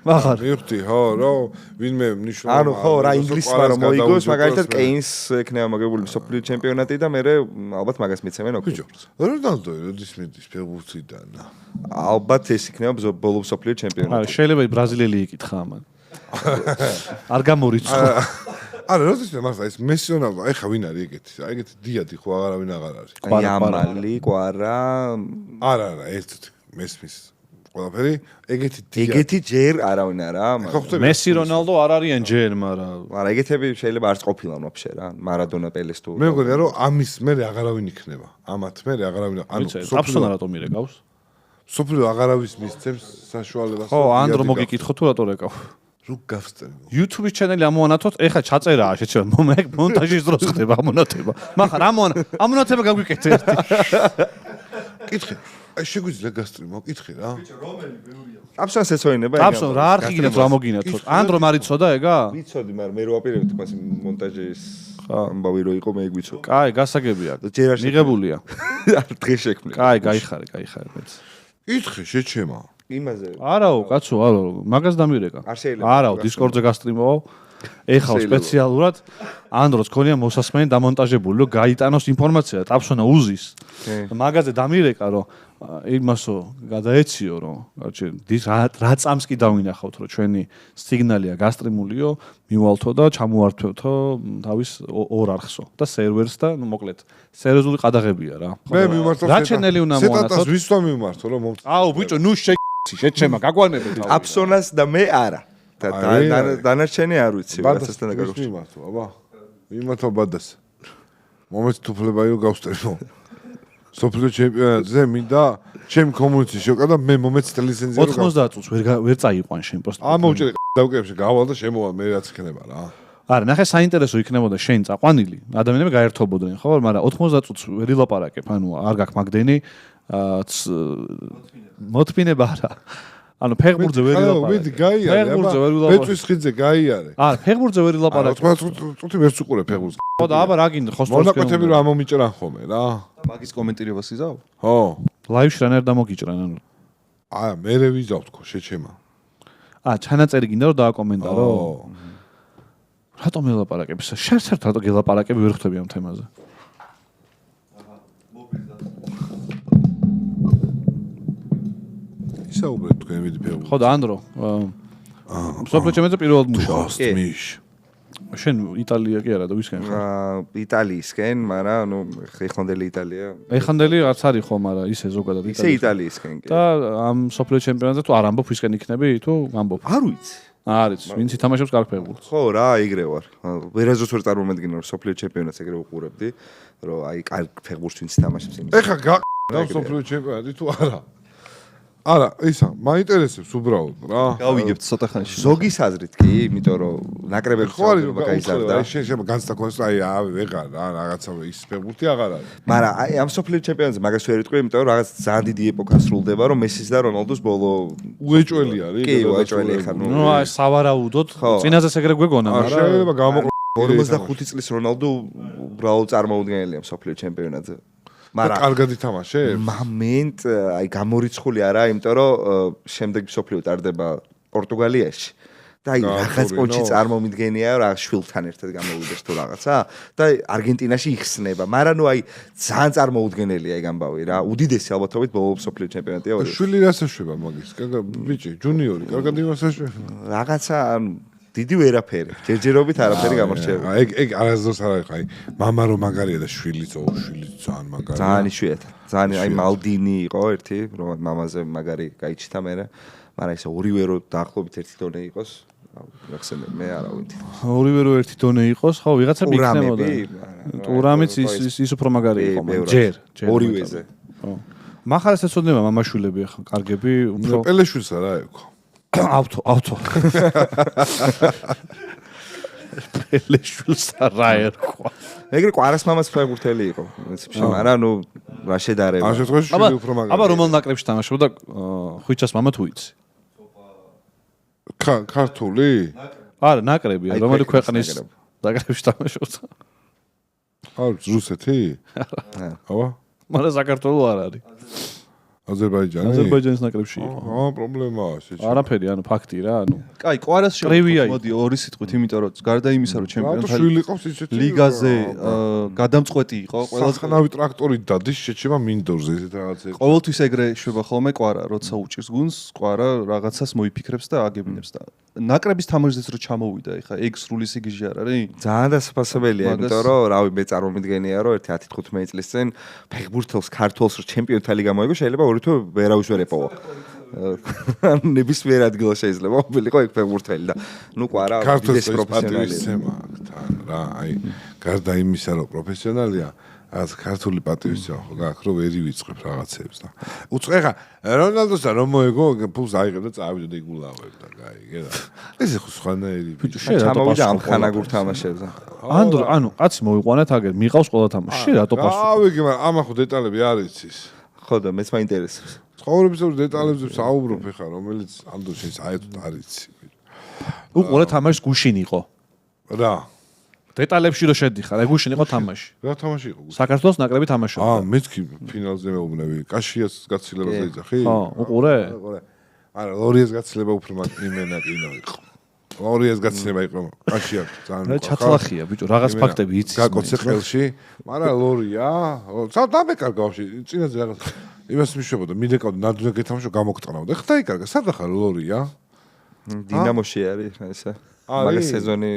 მაგარ მივხვდი ხო რომ ვინმე მნიშვნელოვანი ანუ ხო რა ინგლისმა რომ მოიგოს მაგალითად კეინს ექნება მოგებული სოფლიო ჩემპიონატი და მე ალბათ მაგას მიცემენ ოქროს. რონალდო როდის მიდის ფეხბურთიდან? ალბათ ეს იქნება ბოლო სოფლიო ჩემპიონატი. არა შეიძლება ბრაზილიელი იკითხა ამან. არ გამორიცხო. არა როდის მართლა ეს მესი რონალდო ეხა ვინ არის ეგეთი? აი ეგეთი დიადი ხო აღარავინ აღარ არის. იამალი, კვარა არა ერთით მესმის ყველაფერი ეგეთი ჯერ არავინ არა მესი რონალდო არ არიან ჯერ მაგრამ არა ეგეთები შეიძლება არც ყოფილან ვაფშე რა მარადონა პელეს თუ მე მგონია რომ ამის მე აღარავინ იქნება ამათ მე აღარავინ ანუ აფსონა რატომ ირეკავს სოფლიო აღარავის მისცემს საშუალებას ხო ანდრო მოგიკითხო თუ რატო რეკავ რო გავსწრებ YouTube-ის ჩანელი ამონათოთ ეხა ჩაწერაა შეჩვენა მე მონტაჟის დროს ხდება ამონათება მაგრამ ამონათება გაგვიკეთე ერთი კითხე აი შეგვიძლია გასტრიმო კითხე რა რომელი ბევრია აფსონს ეცოინება აფსონ რა არ გიგინათ რა მოგინათოთ ანდრო მარიცოდა ეგა ვიცოდი მაგრამ მე რო აპირებდი თქვას მონტაჟის ამბავი რო იყო მე ეგ ვიცოდი კაი გასაგებია მიღებულია დღეს შექმნე კაი გაიხარე მეც კითხე შეჩემა იმაზე არაო კაცო არა მაგას დამირეკა არაო დისკორდზე გასტრიმო ეხლა სპეციალურად ანდროს ქონია მოსასმენი დამონტაჟებული რომ გაიტანოს ინფორმაცია ტაფსონა უზის მაგაზე დამირეკა რომ იმასო გადაეციო რომ რა წამს კი დავინახავთ რომ ჩვენი სიგნალია გასტრიმულიო მივალთო და ჩამოართვეთო თავის ორ არხსო და სერვერს და ნუ მოკლედ სერიოზული ყადაღებია რა მე მიმართო რა ჩენელი უნდა მონათოთ სეტატას ვისვა მიმართო რომ აუ ბიჭო ნუ შეჩემა გაგვანებე აფსონას და მე არა დანარჩენი არ ვიცი რაღაცასთან დაკავშირებით მიმართო აბა მიმართო ბადას მომეც თუფლებაიო გავსტერო სოფლიო ჩემპიონატზე მინდა ჩემ კომუნიცი შევკადა მე მომეც ლიცენზია 90 წუთს ვერ წაიყვან შენ პროსტ ამოვჭერე დავკერებში გავალ და შემოვალ მე რაც იქნება რა არა ნახე საინტერესო იქნებოდა შენ წაყვანილი ადამიანები გაერთობოდნენ ხო მაგრამ 90 წუთს ვერ ილაპარაკებ ანუ არ გაქვს მაგდენი მოთმინება არა ანუ ფეხბურთზე ვერ ილაპარაკე. ფეხბურთზე ვერ ილაპარაკე. ბეწვის ხიდზე გაიარე. არა, ფეხბურთზე ვერ ილაპარაკე. 90 წუთი ვერ წუყურებ ფეხბურთს. ხო და აბა რა გინდა խոսტოს მონაკვეთები რომ ამომიჭრან ხოლმე რა. მაგის კომენტირებას იზავ? ხო. ლაივში რანერ დამოგიჭრან ანუ. აა მე ვიზავ თქო შეჩემა. ჩანაწერი გინდა რომ დააკომენტარო? რატომ ელაპარაკებ? შერცერთ რატო გელაპარაკები ვერ ხვდები ამ თემაზე? საუბრეთ თქვენ მიდი ფეხბურთი. ხო და ანდრო სოფლიო ჩემპიონატზე პირველად მუშაობს. შენ იტალია კი არა და ვისკენ ხარ? იტალიისკენ, მაგრამ ანუ ეხანდელი იტალია. ეხანდელი არც არის ხო, მაგრამ ისე ზოგადად იტალია. ისე იტალიისკენ კი. და ამ სოფლიო ჩემპიონატზე თუ არ ამბობ ვისკენ იქნები თუ ამბობ? არ ვიცი. არის, ვინც ითამაშებს კარგ ფეხბურთს. ხო რა, ეგრე ვარ. ვერაზოს ვერ წარმომედგინე რომ სოფლიო ჩემპიონატს ეგრე უყურებდი, რომ აი კარგ ფეხბურთს ვინც ითამაშებს იმის. ეხა და სოფლიო ჩემპიონატი თუ არა? არა, ისა, მაინტერესებს უბრალოდ რა. გავიგებთ ცოტა ხანში. ზოგის აზრით კი, იმიტომ რომ ნაკრებების ხوارი გაიზარდა. შეიძლება განსაკუთრებით აი ვეღარ რა რაღაცა ის ფეხბურთი აღარ არის. მაგრამ აი ამ სოფლიო ჩემპიონატზე მაგას ვერ იტყვი, იმიტომ რომ რაღაც ძალიან დიდი ეპოქა სრულდება, რომ მესის და რონალდოს ბოლო უეჭველი არის. კი, უეჭველი ხარ. ნუ აი სავარაუდოდ წინაზეც ეგრე გვეგონა, მაგრამ შეიძლება გამოყო 45 წლის რონალდო უბრალოდ წარმოუდგენელია სოფლიო ჩემპიონატზე. მაგრამ კარგად ითამაშებს? მომენტ აი გამორიცხული არა, იმიტომ რომ შემდეგ სოფლიო ტარდება პორტუგალიაში. და აი რაღაც პონჩი წარმომიდგენია, რაღაც შვილთან ერთად გამოვიდეს თუ რაღაცა და არგენტინაში იხსნება. მაგრამ ნუ აი ძალიან წარმოუდგენელია ეგ ამბავი რა. უდიდესი ალბათობით ბოლო სოფლიო ჩემპიონატია. შვილი რას ეშვება მაგის? კარგად ბიჭი, ჯუნიორი, კარგად იმას ეშვება. რაღაცა დიდი ვერაფერი. ჯერჯერობით არაფერი გამორჩება. ეგ არასდროს არ არის, აი მამა რომ მაგარია და შვილიც ძალიან მაგარია. ძალიან იშვიათად. ძალიან აი მალდინი იყო ერთი, რომ მამაზე მაგარი გაიჩიტა მე, მაგრამ ესე ორივე რო დაახლოებით ერთი დონე იყოს. ახსენე მე არა ვიცი. ორივე რო ერთი დონე იყოს, ხო, ვიღაცა მიქნებოდა. ტურამიც ის უფრო მაგარი იყო, ჯერ. ორივეზე. ხო. მახარას ეცოდება მამაშვილები ახლა, კარგები, უფრო პელეშვილს არა ეკო. ავტო. პელეშვილს რა ერქვა. ეგრე ყვარას მამაც ფეხბურთელი იყო. მაგრამ ნუ რა შედარება. ამ შემთხვევაში შვილი უფრო მაგარია. აბა რომელ ნაკრებში თამაშობდა ხვიჩას მამა თუ იცი? ქართული? არა, ნაკრებია, რომელი ქვეყნის ნაკრებში თამაშობდა? არის რუსეთი? აბა? მაგრამ საქართველო არ არის. აზერბაიჯანი? აზერბაიჯანის ნაკრებში იყო. პრობლემაა შეჭი. არაფერი, ანუ ფაქტი რა, ანუ. კაი, ყვარას პრივია შევხვდით, მოდი ორი სიტყვით, იმიტომ რომ გარდა იმისა, რომ ჩემპიონატი შვილი ყავს ისეთი ლიგაზე გადამწყვეტი იყო, ყველასხანავი ტრაქტორით დადის, შეჭება მინდორზე ესეთ რაღაცა. ყოველთვის ეგრე შვება ხოლმე ყვარა, როცა უჭირს გუნს, ყვარა რაღაცას მოიფიქრებს და აგებინებს და ნაკრების თამაშზეც რო ჩამოვიდა, ეხა ეგ სრული სიგიჟე არ არის? ძალიან დასაფასებელია, იმიტომ რომ რავი მე წარმომიდგენია, რომ ერთი 10-15 წლის წინ ფეხბურთელს ქართულს რო ჩემპიონთა ლიგა მოიგო, შეიძლება ორი თუ ვერავის ვერ ეპოვა. ნებისმიერ ადგილას შეიძლება ყოფილიყო ეგ ფეხბურთელი და ნუ ყვარა ქართულს პროფესიონალია რა, აი გარდა იმისა, რომ პროფესიონალია, რაც ქართული პატივისცემა ხო გაქვს, რომ ვერ ივიწყებ რაღაცებს და უცხო ხა რონალდოსა რომ მოეგო ფულს აიღებ და წავიდა და იგულავებ და გაიგე რა. ეს ხო სხვანაირი ბიჭო, შენ რატო ჩამოვიდა ამ ხანაგურ თამაშებზე. ანუ კაცი მოიყვანეთ აგერ, მიყავს ყველა თამაში. შენ რატო პასუხი? გავიგე, მაგრამ ამახო დეტალები არ იცის. ხო და მეც მაინტერესებს. ცხოვრებისეულ დეტალებზე საუბრობ ხა, რომელიც ამდო შენ საერთოდ არ იცი. უყურე თამაშს გუშინ იყო. რა. დეტალებში რო შედიხარ, ეგ გუშინ იყო თამაში. რა თამაში იყო? საქართველოს ნაკრები თამაშობდა. მეც კი ფინალზე მეუბნები. კაშიას გაცილებაზე იძახი? ხო, უყურე? არა, ლორიას გაცილება უფრო იმენა კინო იყო. ლორიას გაცილება იყო. კაშია ძალიან. რა ჩათლახია, ბიჭო, რაღაც ფაქტები იცის. გაკოცე ხელში. მაგრამ ლორია, დამეკარგავში, წინაზე რაღაც იმას მიშვებოდა, მიდეკავდა ნადუნე გეთამაშო გამოგტყნავდა. ხთა იკარგა, სად ახარ ლორია? დინამოში არის ესა. მაგას სეზონი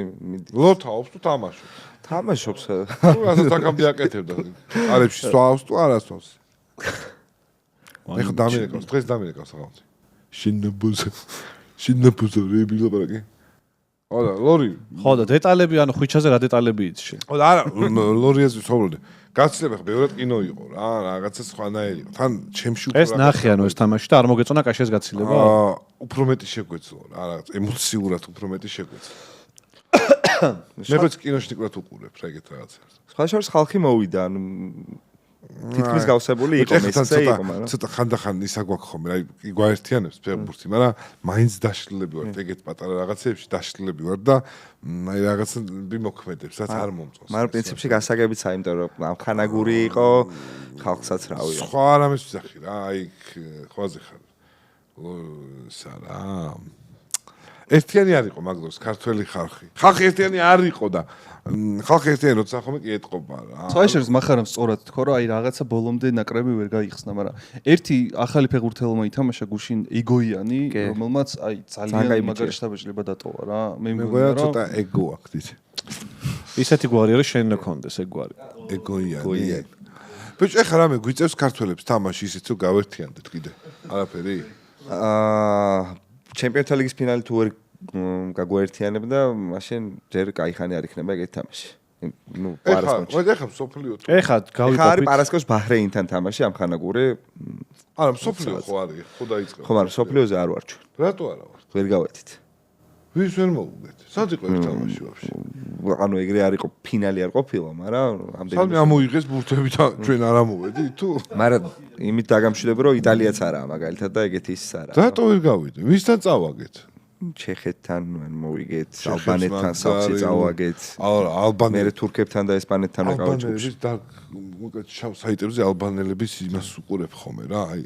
ლოთაობს თუ თამაშობს? თამაშობს. თუ რასაც აკამბი აკეთებდა. არებში სვავს თუ არასვავს. ეხა დამირეკავს, დღეს დამირეკავს რაღაცა. შინნაბუზო რებილაპარაკი. ხო და ლორი. ხო და დეტალები, ანუ ხვიჩაზე რა დეტალები იცი შენ? ხო და არა, ლორიაზე ვსაუბრობდი. გაცილება ხა ბევრად კინო იყო რა, რაღაცა სხვანაირი იყო. თან ჩემში უფრო ეს ნახე ანუ ეს თამაში და არ მოგეწონა კაშიას გაცილება? უფრო მეტი შეგვეძლო რა, რაღაც ემოციურად უფრო მეტი შეგვეძლო. მე ხო კინოში ნიკლად უყურებ რა ეგეთ რაღაცებს. სხვა შორის ხალხი მოვიდა, ანუ თითქმის გავსებული იყო მესზე იყო, მაგრამ ცოტა ხანდახან ისა გვაქვს ხოლმე, აი გვაერთიანებს ფეხბურთი, მაგრამ მაინც დაშლილები ვართ ეგეთ პატარა რაღაცეებში დაშლილები ვართ და აი რაღაცა მიმოქმედებს, რაც არ მომწონს. მაგრამ პრინციპში გასაგებიცაა, იმიტომ რომ ამ ხანაგური იყო, ხალხსაც რავია. სხვა რამეს ვიზახი რა, აი ხვაზე ხარ. სარა. ერთიანი არ იყო მაგდროს ქართველი ხალხი. ხალხი ერთიანი არ იყო და ხალხი ერთიანი როცა ხომ კი ეტყობა რა. საერთოდ მახარამ სწორად თქო რომ აი რაღაცა ბოლომდე ნაკრები ვერ გაიხსნა, მაგრამ ერთი ახალი ფეხბურთელმა ითამაშა გუშინ ეგოიანი, რომელმაც აი ძალიან მაგარი შტაბეჭდება დატოვა რა. მე მეგონა ცოტა ეგო აქვს ის. ისეთი გვარი არის შენ ნქონდეს ეგ გვარი. ეგოიანი. ბიჭო, ეხლა რამე გვიწევს ქართველებს თამაში ისიც რომ გავერთიანდეთ კიდე. არაფერი? ჩემპიონთა ლიგის ფინალი თუ ვერ გაგვაერთიანებდა, მაშინ ჯერ კაი ხანი არ იქნება ეგეთ თამაში. ნუ პარასკევში. ეხლა სოფლიო. ეხლა გავიკეთეთ. არის პარასკევში ბაჰრეინთან თამაში ამ ხანაგური. არა, სოფლიო ხო არის, ხო დაიწყე. ხო, მაგრამ სოფლიოზე არ ვარ ჩვენ. რატო არა ვარ? ვერ გავეთით. ვის ვერ მოუგეთ? სად იყო ერთ თამაში ვაფშე? ანუ ეგრე არ იყო ფინალი არ ყოფილა, მაგრამ ამდენი სად ამოიღეს ბურთები და ჩვენ არ ამოვედი თუ? მაგრამ იმით დაგამშვიდობ რომ იტალიაც არაა მაგალითად და ეგეთი ის არაა. რატო ვერ გავიდე? ვისთან წავაგეთ? ჩეხეთთან მოვიგეთ, ალბანეთთან სახლში წავაგეთ. არა, ალბანელი მე თურქებთან და ესპანეთთან ვიყავ ჯგუფში. ალბანელების და უკეთ შავ საიტებზე ალბანელების იმას უყურებ ხოლმე რა. აი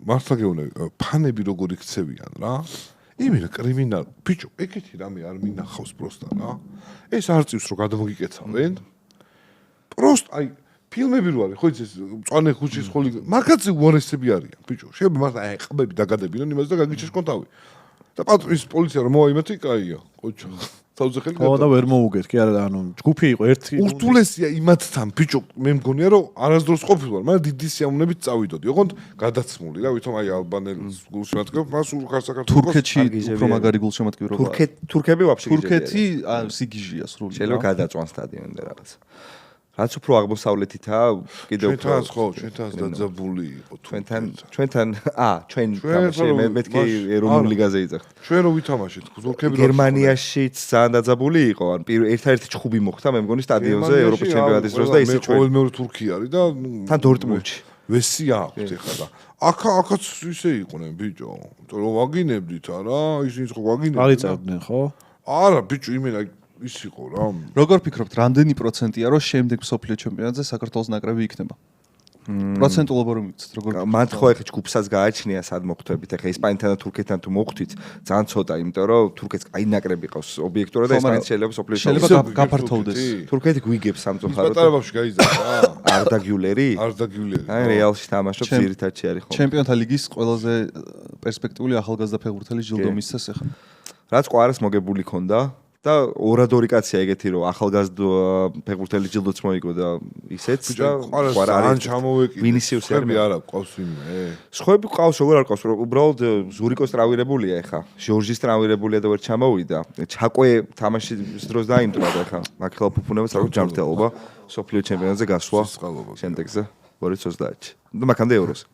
მართლა გეუბნები, ფანები როგორ იქცევიან რა. იმენა კრიმინალ ბიჭო, ეგეთი რამე არ მინახავს პროსტა რა. ეს არ წევს რომ გადმოგიკეცავენ. პროსტ აი ფილმები რო არის, ხო იცი ეს მწვანე ხუჩის ხოლი მაგაცი უარესები არიან ბიჭო. შეიძლება მართლა აი ყბები დაგადებინონ იმას და გაგიჩეს კონტავი. და პატრის პოლიცია რომ მოაიმათი, კაია, ყოჩო. თავზე ხელი ხო და ვერ მოუგეთ, კი არა, ანუ ჯგუფი იყო ერთი. ურთულესია იმათთან, ბიჭო, მე მგონია რომ არასდროს ყოფილვარ, მაგრამ დიდი სიამოვნებით წავიდოდი. ოღონდ გადაცმული რა, ვითომ აი ალბანელს გულშემატკივრობ, მას უხარ საქართველოს თურქეთში უფრო მაგარი გულშემატკივრობა. თურქები ვაფშე თურქეთი სიგიჟია სრული. შეიძლება გადაწვან სტადიონზე რაღაც. რაც უფრო აღმოსავლეთითაა, კიდევ უფრო ჩვენთან ხო, ჩვენთან დაძაბული იყო ჩვენთან ჩვენ მეთქი ეროვნულ ლიგაზე იძახთ. ჩვენ რო ვითამაშეთ, თურქები რო გერმანიაშიც ძალიან დაძაბული იყო, ან ერთ-ერთი ჩხუბი მოხდა, მე მგონი სტადიონზე ევროპის ჩემპიონატის დროს და ისე ჩვენ ყოველ მეორე თურქი არის და თან დორტმუნდში. ვესი აქვს ეხლა და აქაც ისე იყვნენ ბიჭო. იმიტომ რომ ვაგინებდით არა, ისინი ხო ვაგინებდნენ. არ იწევდნენ ხო? არა ბიჭო, იმენა ის იყო რა. როგორ ფიქრობთ, რამდენი პროცენტია რომ შემდეგ მსოფლიო ჩემპიონატზე საქართველოს ნაკრები იქნება? პროცენტულობა რომ მიცეთ, როგორ მან ხო ეხა ჯგუფსაც გააჩნია სად მოხვდებით, ეხა ესპანეთთან და თურქეთთან თუ მოხვდით, ძალიან ცოტა, იმიტომ რომ თურქეთს კაი ნაკრები ყავს ობიექტურად და ესპანეთს შეიძლება მსოფლიოს შეიძლება გაფართოვდეს. თურქეთი გვიგებს სამწუხაროდ. პატარებაში გაიზარდა რა. არდა გიულერი? არდა გიულერი. აი რეალში თამაშობს ძირითადში არის ხო. ჩემპიონთა ლიგის ყველაზე პერსპექტიული ახალგაზრდა ფეხბურთელი ჟილდო მისცეს ეხა. რაც ყვარას მოგებული ქონდა და ორადორი კაცია ეგეთი რომ ახალგაზრდა ფეხბურთელი ჯილდოც მოიგო და ისეც და ყვარა არის ჩამოვეკიდე. ვინისიუსი არ ყავს ვინმე. სხვები ყავს როგორ არ ყავს, უბრალოდ ზურიკოს ტრავირებულია ეხა. ჟორჟის ტრავირებულია და ვერ ჩამოვიდა. ჩაკვე თამაშის დროს დაიმტვრა და ეხა მაქხელა ფუფუნებას აქვს ჯანმრთელობა სოფლიო ჩემპიონატზე გასვლა შემდეგზე 2030-ში. და მაქამდე ევროს.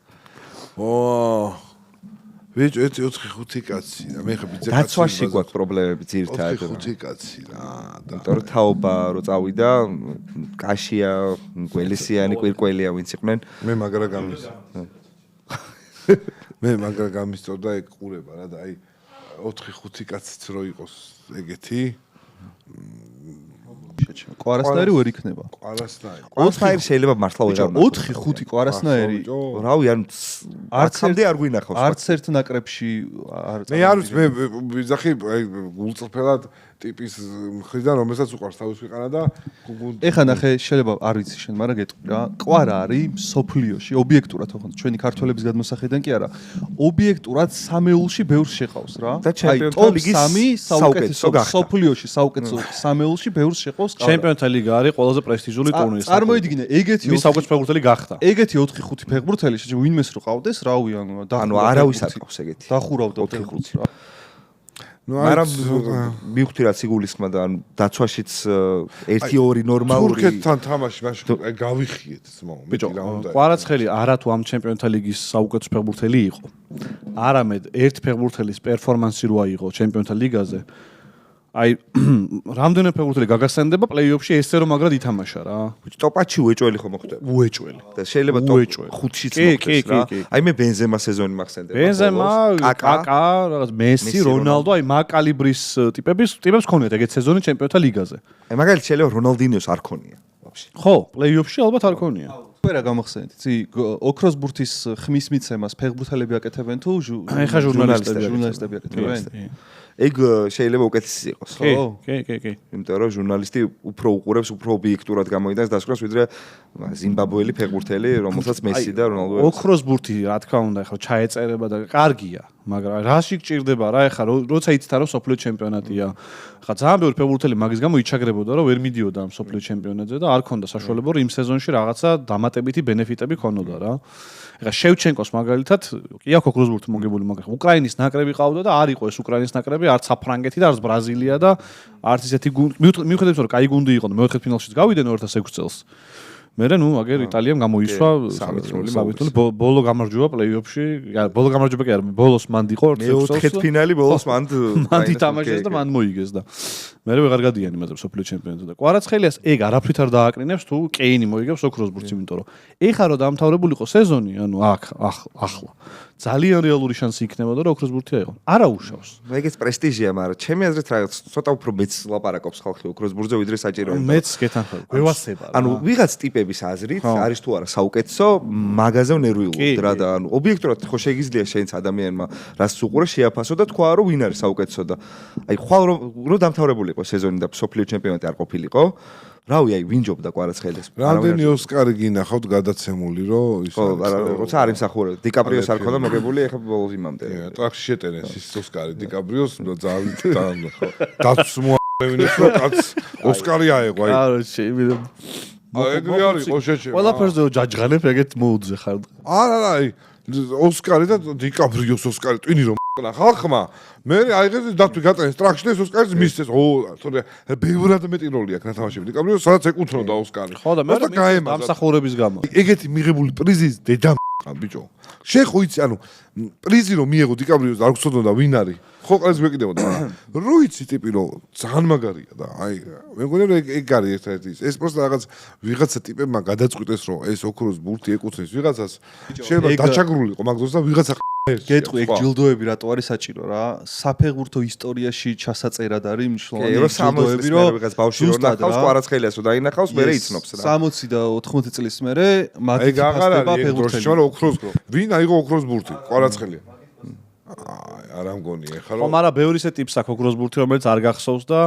ბიჭო, 4-5 კაცი და მე ხა ბიძა კაცი. დაცვაში გვაქვს პრობლემები ძირითადად. 4-5 კაცი რა. იმიტომ რომ თაობა რო წავიდა, კაშია, გველესიანი, კვირკველია ვინც იყვნენ. მე მაგრა გამისწორდა ეგ ყურება რა და აი 4-5 კაციც რო იყოს ეგეთი. კვარასნაირი ვერ იქნება. კვარასნაირი შეიძლება მართლა ვეღარ. 4-5 კვარასნაირი. რავი, ან არცამდე არ გვინახავს. არც ერთ ნაკრებში არ მე არ ვიცი, მე ვიზახი გულწრფელად ტიპის მხრიდან რომელსაც უყარს თავის ქვეყანა და ეხა ნახე შეიძლება არ ვიცი შენ, მაგრამ გეტყვი რა. კვარა არის სოფლიოში, ობიექტურად ხო, ჩვენი ქართველების გადმოსახედიდან კი არა. ობიექტურად სამეულში ბევრს შეყავს რა. აი ტოპ 3 საუკეთესო სოფლიოში საუკეთესო სამეულში ბევრს შეყავს კვარა. ჩემპიონთა ლიგა არის ყველაზე პრესტიჟული ტურნირი. წარმოიდგინე, ეგეთი მის საუკეთესო ფეხბურთელი გახდა. ეგეთი 4-5 ფეხბურთელი შეიძლება ვინმეს რო ყავდეს, რავი, ანუ არავის არ ყავს ეგეთი. დახურავდა 4-5 რა. მაგრამ მივხვდი რა ციგულისხმა და ანუ დაცვაშიც 1-2 ნორმალური თურქეთთან თამაში მაშინ აი გავიხიეთ ძმაო. ბიჭო, კვარაცხელი არა თუ ამ ჩემპიონთა ლიგის საუკეთესო ფეხბურთელი იყო. არამედ ერთ ფეხბურთელის პერფორმანსი რო აიღო ჩემპიონთა ლიგაზე. აი რამდენი ფეხბურთელი გაგასცენდება პლეი-ოფში ესე რომ მაგრად ითამაშა რა. ტოპ-8-ში უეჭველი ხომ მოხდება? უეჭველი. და შეიძლება ტოპ 5-შიც მოხდეს რა. აი მე ბენზემა სეზონი მახსენდება. ბენზემა, კაკა, რაღაც მესი, რონალდო, აი მაგალიბრის ტიპებს ქონიათ ეგეთ სეზონი ჩემპიონთა ლიგაზე. აი მაგალითად შეიძლება რონალდინიოს არ ქონია ვაფშე. ხო, პლეი-ოფში ალბათ არ ქონია. ვერა გამახსენეთ, იცი, ოქროს ბურთის ხმის მიცემას ფეხბურთელები აკეთებენ თუ ეხა ჟურნალისტები აკეთებენ? ეგ შეიძლება უკეთესი იყოს, ხო? კი. იმიტომ რომ ჟურნალისტი უფრო უყურებს, უფრო ობიექტურად გამოიტანს დასკვნას, ვიდრე ზიმბაბველი ფეხბურთელი, რომელსაც მესი და რონალდო. ოქროს ბურთი, რა თქმა უნდა, ეხლა ჩაეწერება და კარგია, მაგრამ რაში გჭირდება რა, ეხლა როცა იცით რომ სოფლიო ჩემპიონატია. ხა ძალიან ბევრი ფეხბურთელი მაგის გამო იჩაგრებოდა, რომ ვერ მიდიოდა ამ სოფლიო ჩემპიონატზე და არ ქონდა საშუალება, რომ იმ სეზონში რაღაცა დამატებითი ბენეფიტები ქონოდა რა. ეხლა შევჩენკოს მაგალითად, კი აქვს ოქროს ბურთი მოგებული, მაგრამ უკრაინის ნაკრები ყავდა და არ იყო ეს უკრაინის ნაკრები, არც საფრანგეთი და არც ბრაზილია და არც ისეთი მიუხედავად იმისა, რომ კაი გუნდი იყო და მეოთხე ფინალშიც გავიდნენ 2006 წელს. მერე ნუ აგერ იტალიამ გამოისვა სამიტული ბოლო გამარჯვება პლეი-ოფში. ბოლო გამარჯვება კი არა, ბოლოს მანდ იყო მეოთხე ფინალი ბოლოს მანდ ითამაშეს და მან მოიგეს და მერე ვეღარ გადიანი მაგრამ სოფლიო ჩემპიონატზე და კვარაცხელიას ეგ არაფრით არ დააკრინებს თუ კეინი მოიგებს ოქროს ბურთს, იმიტომ რომ ეხლა რომ დამთავრებულიყო სეზონი, ანუ ახლა ძალიან რეალური შანსი იქნებოდა რომ ოქროს ბურთი აიღო. არა უშავს. ეგეც პრესტიჟია, მაგრამ ჩემი აზრით რაღაც ცოტა უფრო მეც ლაპარაკობს ხალხი ოქროს ბურთზე ვიდრე საჭიროა. მეც გეთანხმები. გვევასება. ანუ ვიღაც ტიპების აზრით არის თუ არა საუკეთესო, მაგაზე ნერვიულობ რა და ანუ ობიექტურად ხო შეიძლება შენც ადამიანმა რას უყურე შეაფასო და თქვა რომ ვინ არის საუკეთესო და აი ხვალ რომ დამთავრებულიყო სეზონი და სოფლიო ჩემპიონატი არ ყოფილიყო. რავი, აი ვინჯობდა კვარაცხელიას. რამდენი ოსკარი გინახავთ გადაცემული, რომ ის ხო, როცა არ იმსახურებდა. დიკაპრიოს არ ქონდა მოგებული, ეხლა ბოლოს იმამდე. ტრაქში შეტენეს ის ოსკარი დიკაპრიოს ძალიან დაც მოავინეს რომ კაც ოსკარი აეღო აი. კაროჩე, იმედო ეგრე არის ხო შეჭე. ყველაფერზე ჯაჯღანებ ეგეთ მოუძე ხარ. არა, აი ოსკარი და დიკაპრიოს ოსკარი ტვინი რომ ხალხმა მე აიღეს დათვი გატანეს ტრაქში ეს ოსკარის მისცეს. თორე ბევრად მეტი როლი აქვს ნათამაშები დიკაპრიოს, სადაც ეკუთვნოდა ოსკარი. ხო და მე დამსახურების გამო. ეგეთი მიღებული პრიზის დედა ბიჭო. შენ ხო იცი, ანუ პრიზი რომ მიიღო დიკაპრიოს და არ გწოდნოდა ვინ არის. ხო ყველას გვეკიდებოდა. რო იცი ტიპი რომ ძალიან მაგარია და აი მე მგონი რომ ეგ არის ერთ-ერთი ეს პროსტა რაღაც ვიღაცა ტიპებმა გადაწყვიტეს რომ ეს ოქროს ბურთი ეკუთვნის ვიღაცას შეიძლება დაჩაგრულიყო მაგდროს და ვიღაცა გეტყვი ეგ ჯილდოები რატო არის საჭირო რა საფეხბურთო ისტორიაში ჩასაწერად არის მნიშვნელოვანი ჯილდოები რომ ვიღაც ბავშვი რო ნახავს კვარაცხელიას რო დაინახავს მერე იცნობს რა 60 და 80 წლის მერე მათი ფასდება ფეხბურთელი შენ ოქროს ვინ აიღო ოქროს ბურთი კვარაცხელია არ ამგონი ეხლა რომ მაგრამ ბევრი ისე ტიპს აქვს ოქროს ბურთი რომელიც არ გახსოვს და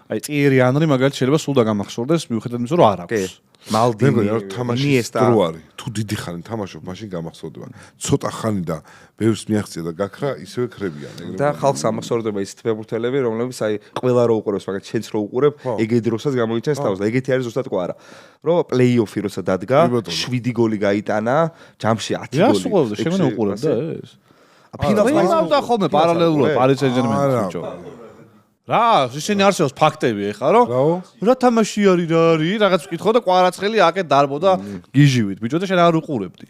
აი ტიერი ანრი მაგალითად შეიძლება სულ დაგამახსოვდეს მიუხედავად იმისა რომ არ აქვს მალდინი თამაშის დრო არის თუ დიდი ხანი თამაშობ მაშინ გამახსოვდება ცოტა ხანი და ბევრს მიაღწია და გაქრა ისევე ხრებიან და ხალხს ამახსოვრდება ის ფეხბურთელები რომლებიც აი ყველა რო უყურებს მაგათ შენც რო უყურებ ეგეთ დროსაც გამოიჩენს თავს და ეგეთი არის ზუსტად ყო არა რომ პლეი-ოფი როცა დადგა 7 გოლი გაიტანა ჯამში 10 გოლი რა სულ შეგონა უყურებდა ეს ფინალს და ხოლმე პარალელურად პარი სენ-ჟერმენის ბიჭო. რა, ისინი არსებობს ფაქტები ეხლა რომ რა თამაში არის რა არის, რაღაც ვკითხო და კვარაცხელი აქეთ დარბოდა გიჟივით, ბიჭო და შენ არ უყურებდი.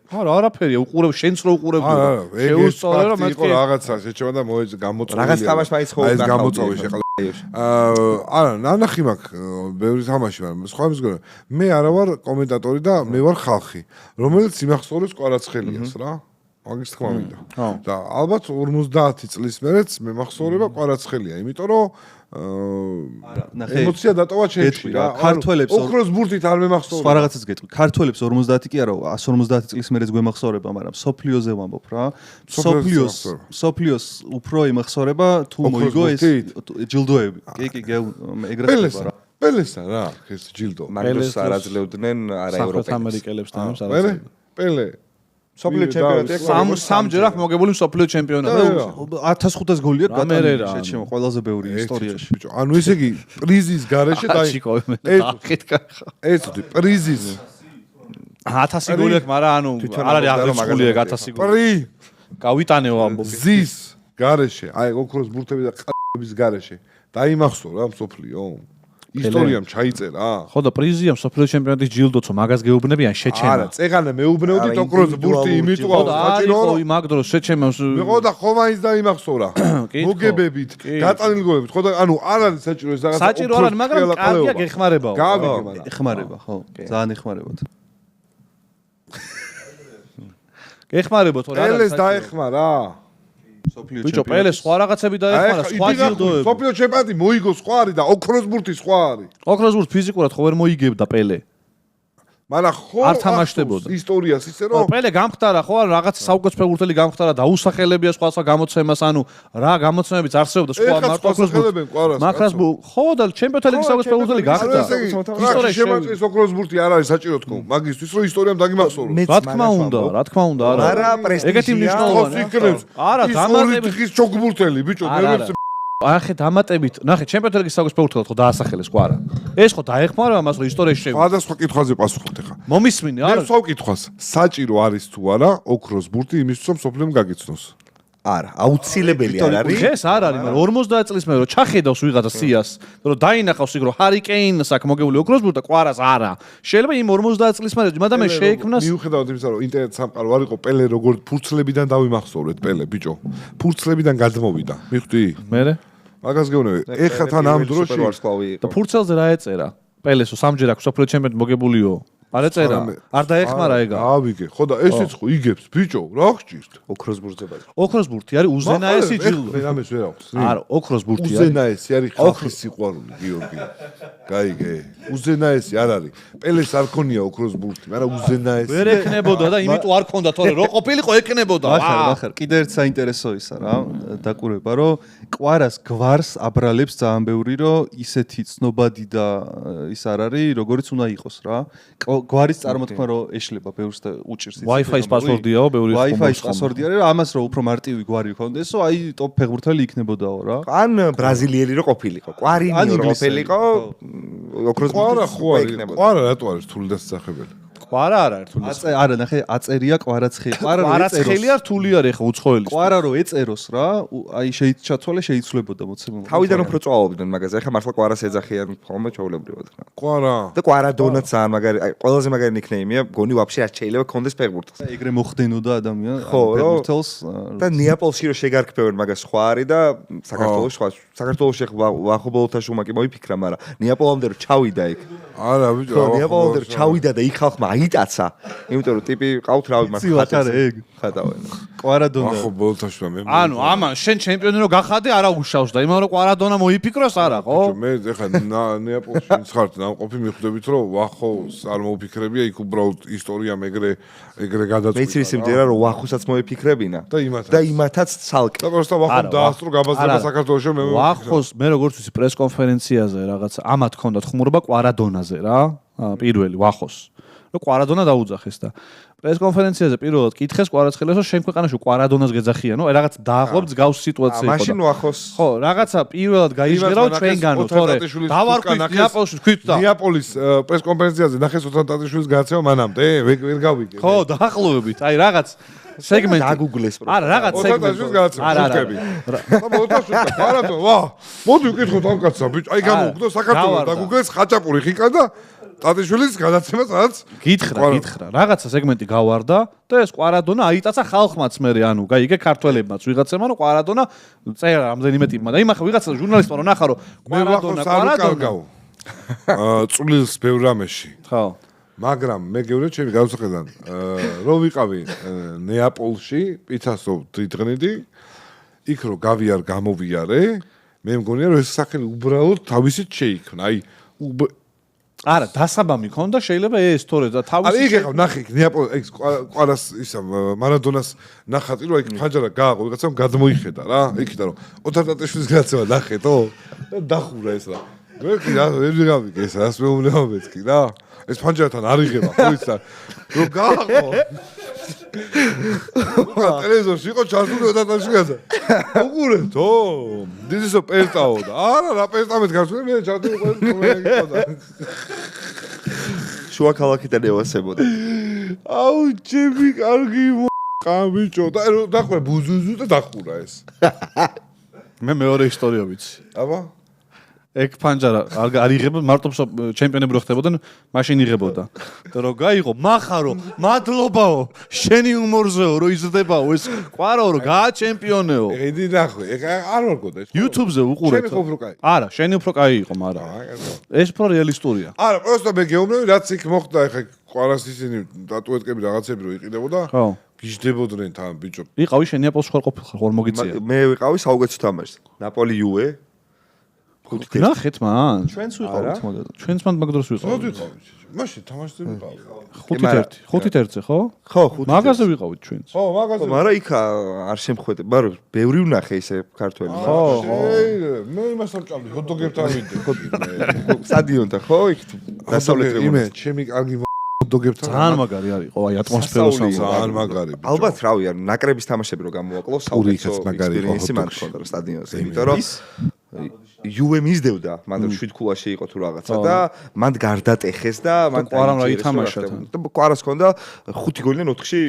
არა, არაფერია, უყურებ, შენც რო უყურებდი. შეუსწორე რომ მეთქი რაღაცა შეჭება და გამოწვევია. რაღაც თამაშ მაინც ხო ეს გამოწვევი შეყლა. არა, ნანახი მაქვს, ბევრი თამაში მაგრამ სხვა იმის გქონდა. მე არა ვარ კომენტატორი და მე ვარ ხალხი, რომელიც იმახსოვრებს კვარაცხელიას რა. მაგის თქმა მინდა. და ალბათ 50 წლის მერეც მე მახსოვრება კვარაცხელია, იმიტომ რომ ემოცია დატოვა ჩემში რა. ქართველებს ოქროს ბურთით არ მემახსოვრება. სხვა რაღაცას გეტყვი. ქართველებს 50 კი არა, 150 წლის მერეც გვემახსოვრება, მაგრამ სოფლიოზე ვამბობ რა. სოფლიოს უფრო იმახსოვრება თუ მოიგო ეს ჯილდოები. კი, ეგრეთ ხდება რა. პელესა რა, ეს ჯილდო. მაგას არ აძლევდნენ არა ევროპელებს. ამერიკელებს თამაშს არ აძლევდნენ. პელე სოფლიო ჩემპიონატი სამჯერ აქვს მოგებული სოფლიო ჩემპიონატი 1500 გოლია გატანილი შეჩემო ყველაზე ბევრი ისტორიაში ბიჭო ანუ ესე იგი პრიზის გარეშე და ეს პრიზის 1000 გოლი აქვს მაგრამ ანუ არ არის აღრიცხული 1000 გოლი გავიტანეო ამბობი ზის გარეშე აი ოქროს ბურთები და ყების გარეშე დაიმახსო რა სოფლიო ისტორიამ ჩაიწერა. ხო და პრიზია სოფლიო ჩემპიონატის ჯილდოც მაგას გეუბნებიან შეჩემა. არა, წეგანე მეუბნეოდით ოქროს ბურთი იმიტომ საჭირო ხო იმ აგდროს შეჩემას. ხო და ხომაინს დაიმახსოვრა. მოგებებით, გატანილი გოლებით. ხო და ანუ არ არის საჭირო ეს რაღაცა. საჭირო არ არის, მაგრამ კარგია გეხმარებაო. გავიგე მაგრამ. ეხმარება, ხო. ძალიან ეხმარებათ. გეხმარებო თორე არა. ელეს დაეხმარა. ბიჭო პელე სხვა რაღაცები დაეხმარა სხვა ჯილდოები სოფლიო ჩემპიონატი მოიგო სხვა არის და ოქროს ბურთი სხვა არის ოქროს ბურთი ფიზიკურად ხო ვერ მოიგებდა პელე მაგრამ ხო არ თამაშდებოდა ისტორიას ისე რომ პელე გამხდარა ხო ან რაღაც საუკეთესო ფეხბურთელი გამხდარა და უსახელებია სხვა გამოცემას ანუ რა გამოცემებიც არსებობდა სხვა მარტო ოქროს ბურთი მაგრამ ხო და ჩემპიონთა ლიგის საუკეთესო ფეხბურთელი გახდა ისტორიაში შემოწეს ოქროს ბურთი არ არის საჭირო თქო მაგისთვის რომ ისტორიამ დაგიმახსოვრო რა თქმა უნდა არა ეგეთი მნიშვნელოვანია არა დამატებით ის ჩოგბურთელი ბიჭო მე ახე დამატებით ნახე ჩემპიონთა ლიგის საუკეთესო ფეხბურთელად ხო დაასახელეს ხო არა ეს ხო დაეხმარა ამას რომ ისტორიაში შევიდა სხვადასხვა კითხვაზე პასუხობთ ხა მომისმინე არა მე სხვა კითხვას საჭირო არის თუ არა ოქროს ბურთი იმისთვის რომ სოფლიომ გაგიცნოს არა, აუცილებელი არ არის. დღეს არ არის, მაგრამ 50 წლის მერე რომ ჩახედავს ვიღაცა სიას, რომ დაინახავს იქ რომ ჰარი კეინს აქ მოგებული ოქროსბურთი და კვარას არა. შეიძლება იმ 50 წლის მერე მაგრამ შეექმნას მიუხედავად იმისა რომ ინტერნეტ სამყარო არ იყო პელე როგორ ფურცლებიდან დავიმახსოვრეთ პელე ბიჭო. ფურცლებიდან გადმოვიდა. მიხვდი? მერე? მაგას გეუბნები. ეხლა თან ამ დროში და ფურცელზე რა ეწერა? პელესო სამჯერ აქვს სოფლიო ჩემპიონი მოგებულიო. არ ეწერა? არ დაეხმარა ეგა? ავიგე. ხო და ესეც ხო იგებს ბიჭო, რა ხჭირთ? ოქროსბურთზე. ოქროსბურთი არის უზენაესი ჯილდო. რამეს ვერ აქვს. არა, ოქროსბურთი არის. უზენაესი არის ხალხის სიყვარული, გიორგი. გაიგე. უზენაესი არ არის. პელეს არ ქონია ოქროსბურთი, მაგრამ უზენაესი. ვერ ეკნებოდა და იმიტომ არ ქონდა თორე რო ყოფილიყო ეკნებოდა. ახლა კიდე ერთ საინტერესო ისა რა, დაკვირვება რომ კვარას გვარს აბრალებს ძალიან ბევრი რომ ისეთი ცნობადი და ის არ არის, როგორიც უნდა იყოს რა. გვარის წარმოთქმა რომ ეშლება ბევრს და უჭირს ის. Wi-Fi-ის პასვორდიაო, ბევრი ხომ. Wi-Fi-ის პასვორდი არის, ამას რომ უფრო მარტივი გვარი ქონდესო, აი ტოპ ფეხბურთელი იქნებოდაო რა. ან ბრაზილიელი რო ყოფილიყო, კვარინიო რო ყოფილიყო, ოქროსბურთი ხო არის. კვარა რატო არის რთული დასახებელი? კვარა არ არის რთული. არა, ნახე, აწერია კვარაცხელი. კვარაცხელი არ რთული არის ხო უცხოელი. კვარა რო ეწეროს რა, აი შეიცვალე შეიცვლებოდა მოცემული. თავიდან უფრო წვავობდნენ მაგაზე, ახლა მართლა კვარას ეძახიან ხოლმე ჩაულებრივად რა. კვარა. და კვარადონაც ძალიან მაგარი, აი ყველაზე მაგარი ნიკნეიმია, გონი ვაფშე არ შეიძლება კონდეს ფეხბურთს. ეგრე მოხდენოდა ადამიანი ხო, ფეხბურთელს. და ნეაპოლში რო შეგარქმევენ მაგას სხვა არის და საქართველოს სხვა. საქართველოში ვახობოლოთაში უმაკი მოიფიქრა, მაგრამ ნეაპოლამდე რო ჩავიდა იქ. არა ბიჭო, ნეაპოლამდე რო ჩავიდა და იქ ხალხმა აიტაცა, იმიტომ რომ ტიპი ყავთ რავი მას ხატავენ. კვარადონა. ახო ბოლთაში მე. ანუ ამან შენ ჩემპიონი რო გახადე არა უშავს და იმან რო კვარადონა მოიფიქროს არა ხო? ბიჭო მე ეხლა ნეაპოლში ცხართ ნამყოფი მიხვდებით რომ ვახოს არ მოუფიქრებია იქ უბრალოდ ისტორია ეგრე გადაწყვიტა. მეც ის იმდენია რომ ვახოსაც მოიფიქრებინა და იმათაც ცალკე. და პროსტა ვახომ დაასწრო გაბაზრება საქართველოში მე ვახოს მე როგორც ვიცი პრეს კონფერენციაზე რაღაც ამათ ჰქონდათ ხმურობა კვარადონაზე რა პირველი ვახოს რომ კვარადონა დაუძახეს და პრეს კონფერენციაზე პირველად კითხეს კვარაცხელეს რომ შენ ქვეყანაში კვარადონას გეძახიან ნუ რაღაც დაახლოებით მსგავსი სიტუაცია იყო. მაშინ ვახოს ხო რაღაცა პირველად გაიჟღერა ჩვენგანო თორე დავარქვით ნეაპოლში თქვით და ნეაპოლის პრეს კონფერენციაზე ნახეს ოთარ ტატიშვილის გაცემა მანამდე ვერ გავიგე. ხო დაახლოებით აი რაღაც სეგმენტი დაგუგლეს არა რაღაც სეგმენტი არა მოთაშუთა კვარადონა ვა მოდი ვკითხოთ ამ კაცსა ბიჭო აი გამოვგდო საქართველოს დაგუგლეს ხაჭაპური ხიკა და ტატიშვილის გადაცემა სადაც გითხრა რაღაცა სეგმენტი გავარდა და ეს კვარადონა აიტაცა ხალხმაც მე ანუ გაიგე ქართველებმაც ვიღაცებმა რომ კვარადონა წერა რამდენიმე ტიპმა და იმახ ვიღაცა ჟურნალისტმა რომ ნახა რომ კვარადონა წვლის ბევრ რამეში ხო მაგრამ მე გეუბნები ჩემი განსახედან რომ ვიყავი ნეაპოლში პიცასო დიდღნიდი იქ რომ გავიარ გამოვიარე მე მგონია რომ ეს სახელი უბრალოდ თავისით შეიქმნა აი არა დასაბამი ქონდა შეიძლება ეს თორე და თავისი არა იქ ეხა ნახე ნეაპოლი ეს კვარას ისა მარადონას ნახატი რომ იქ ფანჯარა გააყო ვიღაცამ გადმოიხედა რა იქიდან რომ ოთარ ტატიშვილის გადაცემა ნახეთო და დახურა ეს რა მე კი რა ვერ გავიგე ეს რას მეუბნებობთ კი რა ეს ფანჯარათან არ იღება ხო ისა რომ გააყო ტელევიზორში იყო ჩართული ოთარ ტატიშვილიაძე უყურებთო დიზისო პესტაო და არა რა პესტამეთ გასული მე ჩართული ყველა შუა ქალაქიდან ევასებოდა. აუ ჩემი კარგი ყამიჭო და დახვე ბუზუზუ და დახურა ეს. მე მეორე ისტორია ვიცი. აბა ეგ ფანჯარა არ იღებდა მარტო ჩემპიონები რო ხდებოდნენ მაშინ იღებოდა. და რო გაიღო მახარო მადლობაო შენი უმორზეო რო იზრდებაო ეს ყვარაო რო გააჩემპიონეო. ედი ნახე ეგ არ ვარგოდა ეს. YouTube-ზე უყურეთ. შენი უფრო კაი. არა შენი უფრო კაი იყო მაგრამ. ეს უფრო რეალისტურია. არა პროსტა მე გეუბნები რაც იქ მოხდა ეხა ყვარას ისინი დატუეტკები რაღაცები რო იყიდებოდა. ხო. გიждდებოდნენ თან ბიჭო. იყავი შენი აპოლს ხარ ყოფილ ხარ მოგიწია. მე ვიყავი საუგეცო თამაშს. ნაპოლი იუვე ნახეთ მან ჩვენც ვიყავით მაგათ ჩვენც მან მაგ დროს ვიყავით მაშინ თამაშზე ვიყავით 5-1-5-1-ზე ხო? ხო 5 მაგაზე ვიყავით ჩვენც ხო მაგაზე მაგრამ იქ არ შემხვედე მაგრამ ბევრი ვნახე ისე ქართველი ხო მე იმას არ ჭამდი ჰოტდოგებთან ვიდე სტადიონთან ხო იქ დასავლეთ იმე ჩემი კარგი ჰოტდოგებთან ძალიან მაგარი არის ყო აი ატმოსფეროს ძალიან მაგარი ალბათ რავი ნაკრების თამაშები რო გამოვაკლო საუკეთესო ექსპერიენსი მან ჰქონდა სტადიონზე იმიტომ რომ UM მისდევდა, მანდ 7 ქულაში იყო თუ რაღაცა და მან გარდატეხეს და მან ყვარამ რა ითამაშა და ყვარას ქონდა 5 გოლიდან 4-ში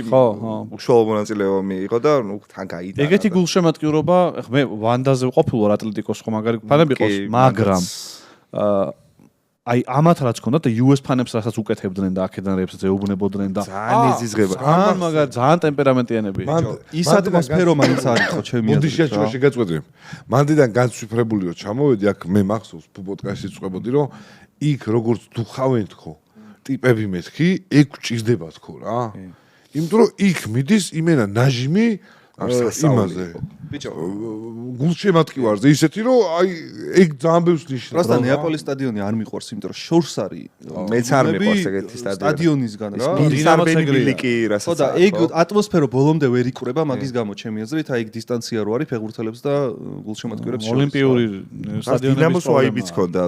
უშუალო მონაწილეობა მიიღო და ნუ თან გაიტანა. ეგეთი გულშემატკივრობა, მე ვანდაზე ყოფილ ვარ ატლეტიკოს ხო მაგარი ფანები ყავს, მაგრამ აი ამათ რაც ქონდათ და US ფანებს რასაც უკეთებდნენ და აქედან რეებსაც ეუბნებოდნენ და ძალიან იზღება. ძალიან მაგარი, ძალიან ტემპერამენტიანები. ის ატმოსფერო მაინც არის ხო ჩემი მოდი შეჭრაში გაწყვეტე. მანდიდან განსვიფრებული რომ ჩამოვედი აქ მე მახსოვს პოდკასტში წყვებოდი რომ იქ როგორც დუხავენ თქო ტიპები მეთქი ეგ ჭირდება თქო რა. იმიტომ რომ იქ მიდის იმენა ნაჟიმი იმაზე. ბიჭო გულშემატკივარზე ისეთი რომ აი ეგ ძალიან ბევრს ნიშნავს. პროსტა ნეაპოლის სტადიონი არ მიყვარს, იმიტომ რომ შორს არის. მეც არ მიყვარს ეგეთი სტადიონისგან რა. დინამოც კი რასაც. ხო და ეგ ატმოსფერო ბოლომდე ვერ იკვრება მაგის გამო ჩემი აზრით, აი ეგ დისტანცია რო არის ფეხბურთელებს და გულშემატკივრებს შორის. ოლიმპიური სტადიონების დინამოს ვაიბიც ქონდა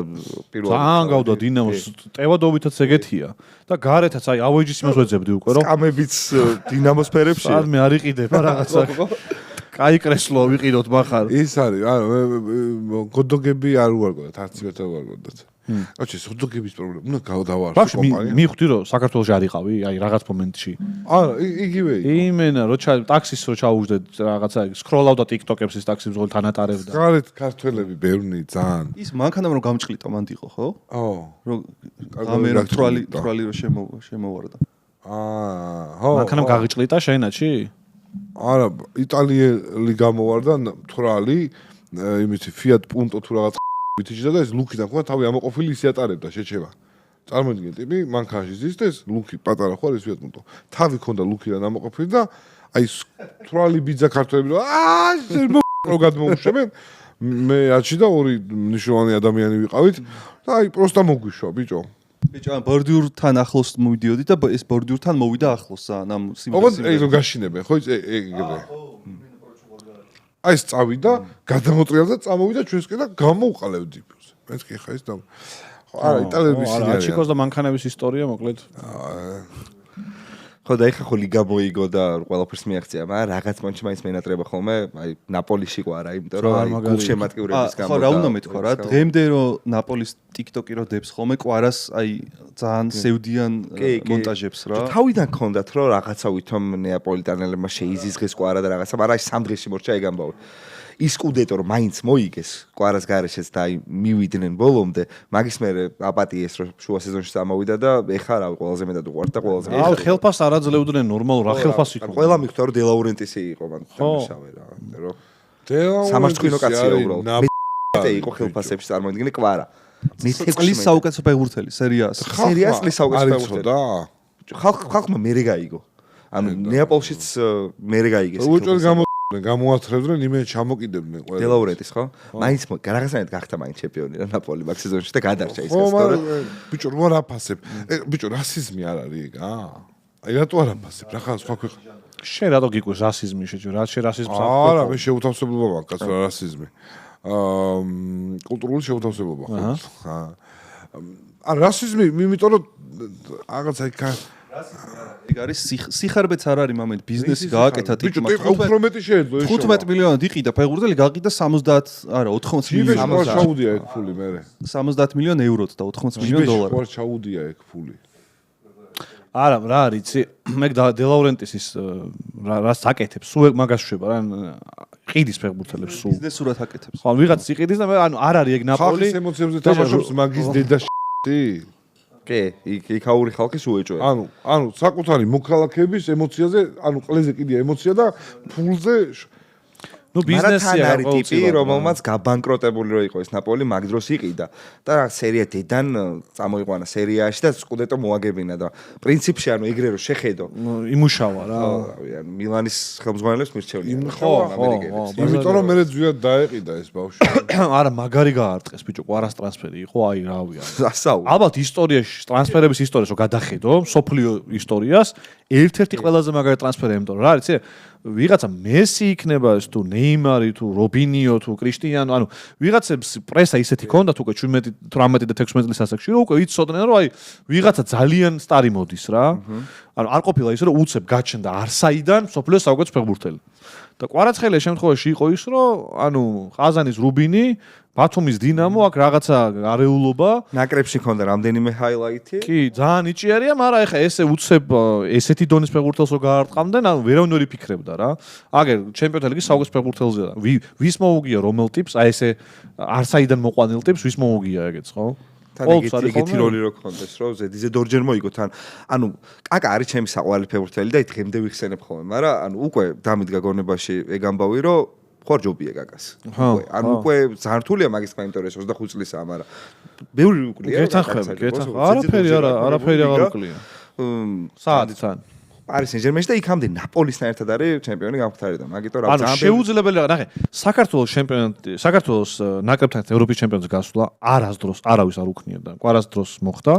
პირველად. ძალიან გავდა დინამოს, ტევადობითაც ეგეთია და გარეთაც აი ავეჯის იმას ვეძებდი უკვე რომ კამებიც დინამოს ფერებში. სადმე არ იყიდება რაღაცა. კაი კრესლო ვიყიდოთ מחარ. ის არის, ანუ გოდოგები არ უარგოთ, არც ერთ არ უარგოთ. აჩი, გოდოგების პრობლემა, უნდა გავდავარ კომპანია. მიხვდი რომ საქართველოში არ იყავი, აი რაღაც მომენტში. არა, იგივე. იმენა რო ტაქსის რო ჩაუვждეთ რაღაცა სკროლავდა TikTok-ებს ის ტაქსის ზღოლ თანატარებდა. გარეთ ქართველები ბევრნი ძალიან. ის მანქანამ რომ გამჭყლიტო მანდ იყო, ხო? ო. რომ გამერა თვალი რო შემოვარდა. ხო. მანქანამ გაგიჭყლიტა შენაჩი? არა, იტალიელი გამოვარდა თვრალი, იმითი Fiat Punto თუ რაღაც მითიჭდა და ეს ლუკიდან ხო თავი ამოყოფილი ისე ატარებდა შეჩება. წარმოიდგინე ტიპი მანქანაში ზის და ეს ლუკი პატარა ხო არის Fiat Punto. თავი ქონდა ლუკიდან ამოყოფილი და აი თვრალი ბიძა ქართველები რომ რო გადმოუშვებენ მე აჩი და ორი მნიშვნელოვანი ადამიანი ვიყავით და აი პროსტა მოგვიშვა ბიჭო. ბიჭო, ან ბორდიურთან ახლოს მოვიდიოდი და ეს ბორდიურთან მოვიდა ახლოს ამ სიმბოლოს. ოღონდ ეგ რომ გაშინებენ, ხო ეგრე. აი ეს წავიდა, გადამოტრიალდა, წამოვიდა ჩვენსკენ და გამოვყალევდი. მეც კი ხა ის და არა, იტალიელი ისინი არიან. აჩიკოს და მანქანების ისტორია მოკლედ. ხო და ეხა ხო ლიგა მოიგო და ყველაფერს მიაღწია, მაგრამ რაღაც მომენტში მაინც მენატრება ხოლმე, აი ნაპოლიში ყარა, იმიტომ რომ აი გულშემატკივრების გამო. ხო, რა უნდა მეთქვა რა, დღემდე რომ ნაპოლის TikTok-ი რო დებს ხოლმე ყვარას, აი ძალიან სევდიან მონტაჟებს რა. თავიდან ქონდათ რომ რაღაცა ვითომ ნეაპოლიტანელებმა შეიზიზღეს ყვარა და რაღაცა, მაგრამ აი 3 დღეში მორჩა ეგ ამბავი. ის კუდეტო რომ მაინც მოიგეს ყვარას გარეშეც და აი მივიდნენ ბოლომდე, მაგის მერე აპატიეს რომ შუა სეზონში წამოვიდა და ეხა რა ყველაზე მეტად უყვართ და ყველაზე აი ხელფას არ აძლევდნენ ნორმალურ რა ხელფას იყო. ყველა მიხვდა რომ დელაურენტისი იყო მან თამაშავე რა, რომ სამართლინო კაცია უბრალოდ. მე იყო ხელფასებში წარმოიდგინე ყვარა. წლის საუკეთესო ფეხბურთელი სერიას. სერიას წლის საუკეთესო ფეხბურთელი და ხალხმა მერე გაიგო. ანუ ნეაპოლშიც მერე გაიგეს. უჭერ გამოათრევდნენ იმენ ჩამოკიდებდნენ ყველა. დელაურენტის ხო? მაინც რაღაცნაირად გახდა მაინც ჩემპიონი რა ნაპოლი მაგ სეზონში და გადარჩა ის გასწორე. ბიჭო, რა რაფასებ? ბიჭო, რასიზმი არ არის ეგ, აი რატო არ აფასებ? რა ხარ სხვა ქვეყანა? შენ რატო გიკვირს რასიზმი შეჭო? რა შე რასიზმს აქვს? არა, მე შეუთავსებლობა მაქვს კაცო რასიზმი. კულტურული შეუთავსებლობა ხო? რასიზმი, იმიტომ რომ რაღაც აი ეგ არის სიხარბეც არ არის მომენტ ბიზნესი გააკეთა ტიპმა. ბიჭო, უფრო მეტი შეეძლო ეს. 15 მილიონად იყიდა ფეხბურთელი, გაყიდა 70, არა 80 მილიონი. ჩაუდია ეგ ფული მე. 70 მილიონი ევროთ და 80 მილიონი დოლარი. ხო, ჩაუდია ეგ ფული. არა, რა არის, იცი, მე დელაურენტის ის რას აკეთებს, სულ მაგას შვება რა, ყიდის ფეხბურთელებს სულ. ბიზნესურად აკეთებს. ხო, ვიღაც იყიდის და ანუ არ არის ეგ ნაპოლი. ხალხის ემოციებზე თამაშობს მაგის დედა კი, იქაური ხალხის უეჭვია. ანუ საკუთარი მოქალაქეების ემოციაზე, ანუ ყველაზე კიდია ემოცია და ფულზე ნუ ბიზნესია არის ტიპი, რომელმაც გაბანკროტებული რო იყო ეს ნაპოლი, მაგ დროს იყიდა და სერია დედან წამოიყვანა სერიაში და სკუდეტო მოაგებინა და პრინციპში ანუ ეგრე რო შეხედო, იმუშავა რა. ანუ მილანის ხელმძღვანელებს მირჩევნია. ხო, იმიტომ რომ მე ძვიად დაეყიდა ეს ბავშვი. არა, მაგარი გაარტყეს ბიჭო, ყვარას ტრანსფერი იყო, აი რავია. ასაუ. ალბათ ისტორიაში, ტრანსფერების ისტორიას რო გადახედო, სოფლიო ისტორიას, ერთ-ერთი ყველაზე მაგარი ტრანსფერი, იმიტომ რომ რა არის, ვიღაცა მესი იქნება ეს თუ ნეიმარი თუ რობინიო თუ კრისტიანო, ანუ ვიღაცებს პრესა ისეთი ქონდათ უკვე 17, 18 და 16 წლის ასაკში, რომ უკვე იცოდნენ, რომ აი ვიღაცა ძალიან სტარი მოდის რა. ანუ არ ყოფილა ის, რომ უცებ გაჩნდა არსაიდან სოფლიოს საუკეთესო ფეხბურთელი. და კვარაცხელია შემთხვევაში იყო ის, რომ ანუ ყაზანის რუბინი ბათუმის დინამო აქ რაღაცა არეულობა ნაკრებში ქონდა რამდენიმე ჰაილაითი. კი, ძალიან იჭიერია, მაგრამ ეხა ესე უცებ ესეთი დონის ფეხბურთელს რო გაარტყამდნენ, ანუ ვერავინ ვერ იფიქრებდა რა. აგერ ჩემპიონთა ლიგის საუკეთესო ფეხბურთელზეა. ვის მოუგია რომელ ტიპს, აი ესე არსაიდან მოყვანილ ტიპს ვის მოუგია ეგეც, ხო? ეგეთი როლი რო ქონდეს, რომ ზედიზე დორჯერ მოიგო თან. ანუ კაკა არის ჩემი საყვარელი ფეხბურთელი და ის დღემდე ვიხსენებ ხოლმე, მაგრამ ანუ უკვე დამიდგა გონებაში ეგ ამბავი, რომ ხوار ჯობია გაკას. ანუ უკვე ძალიან რთულია მაგის თქვა, იმიტომ რომ 25 წლისაა, მაგრამ ბევრი უკლია. არაფერი აღარ უკლია. საათთან პარის სენ-ჟერმენში და იქამდე ნაპოლისთან ერთად არის ჩემპიონი გამختარი და მაგიტომ რა ძალიან შეუძლებელია, ნახე, საქართველოს ნაკრებთან ევროპის ჩემპიონატზე გასვლა არასდროს არავის არ უქნია და კვარასდროს მოხდა.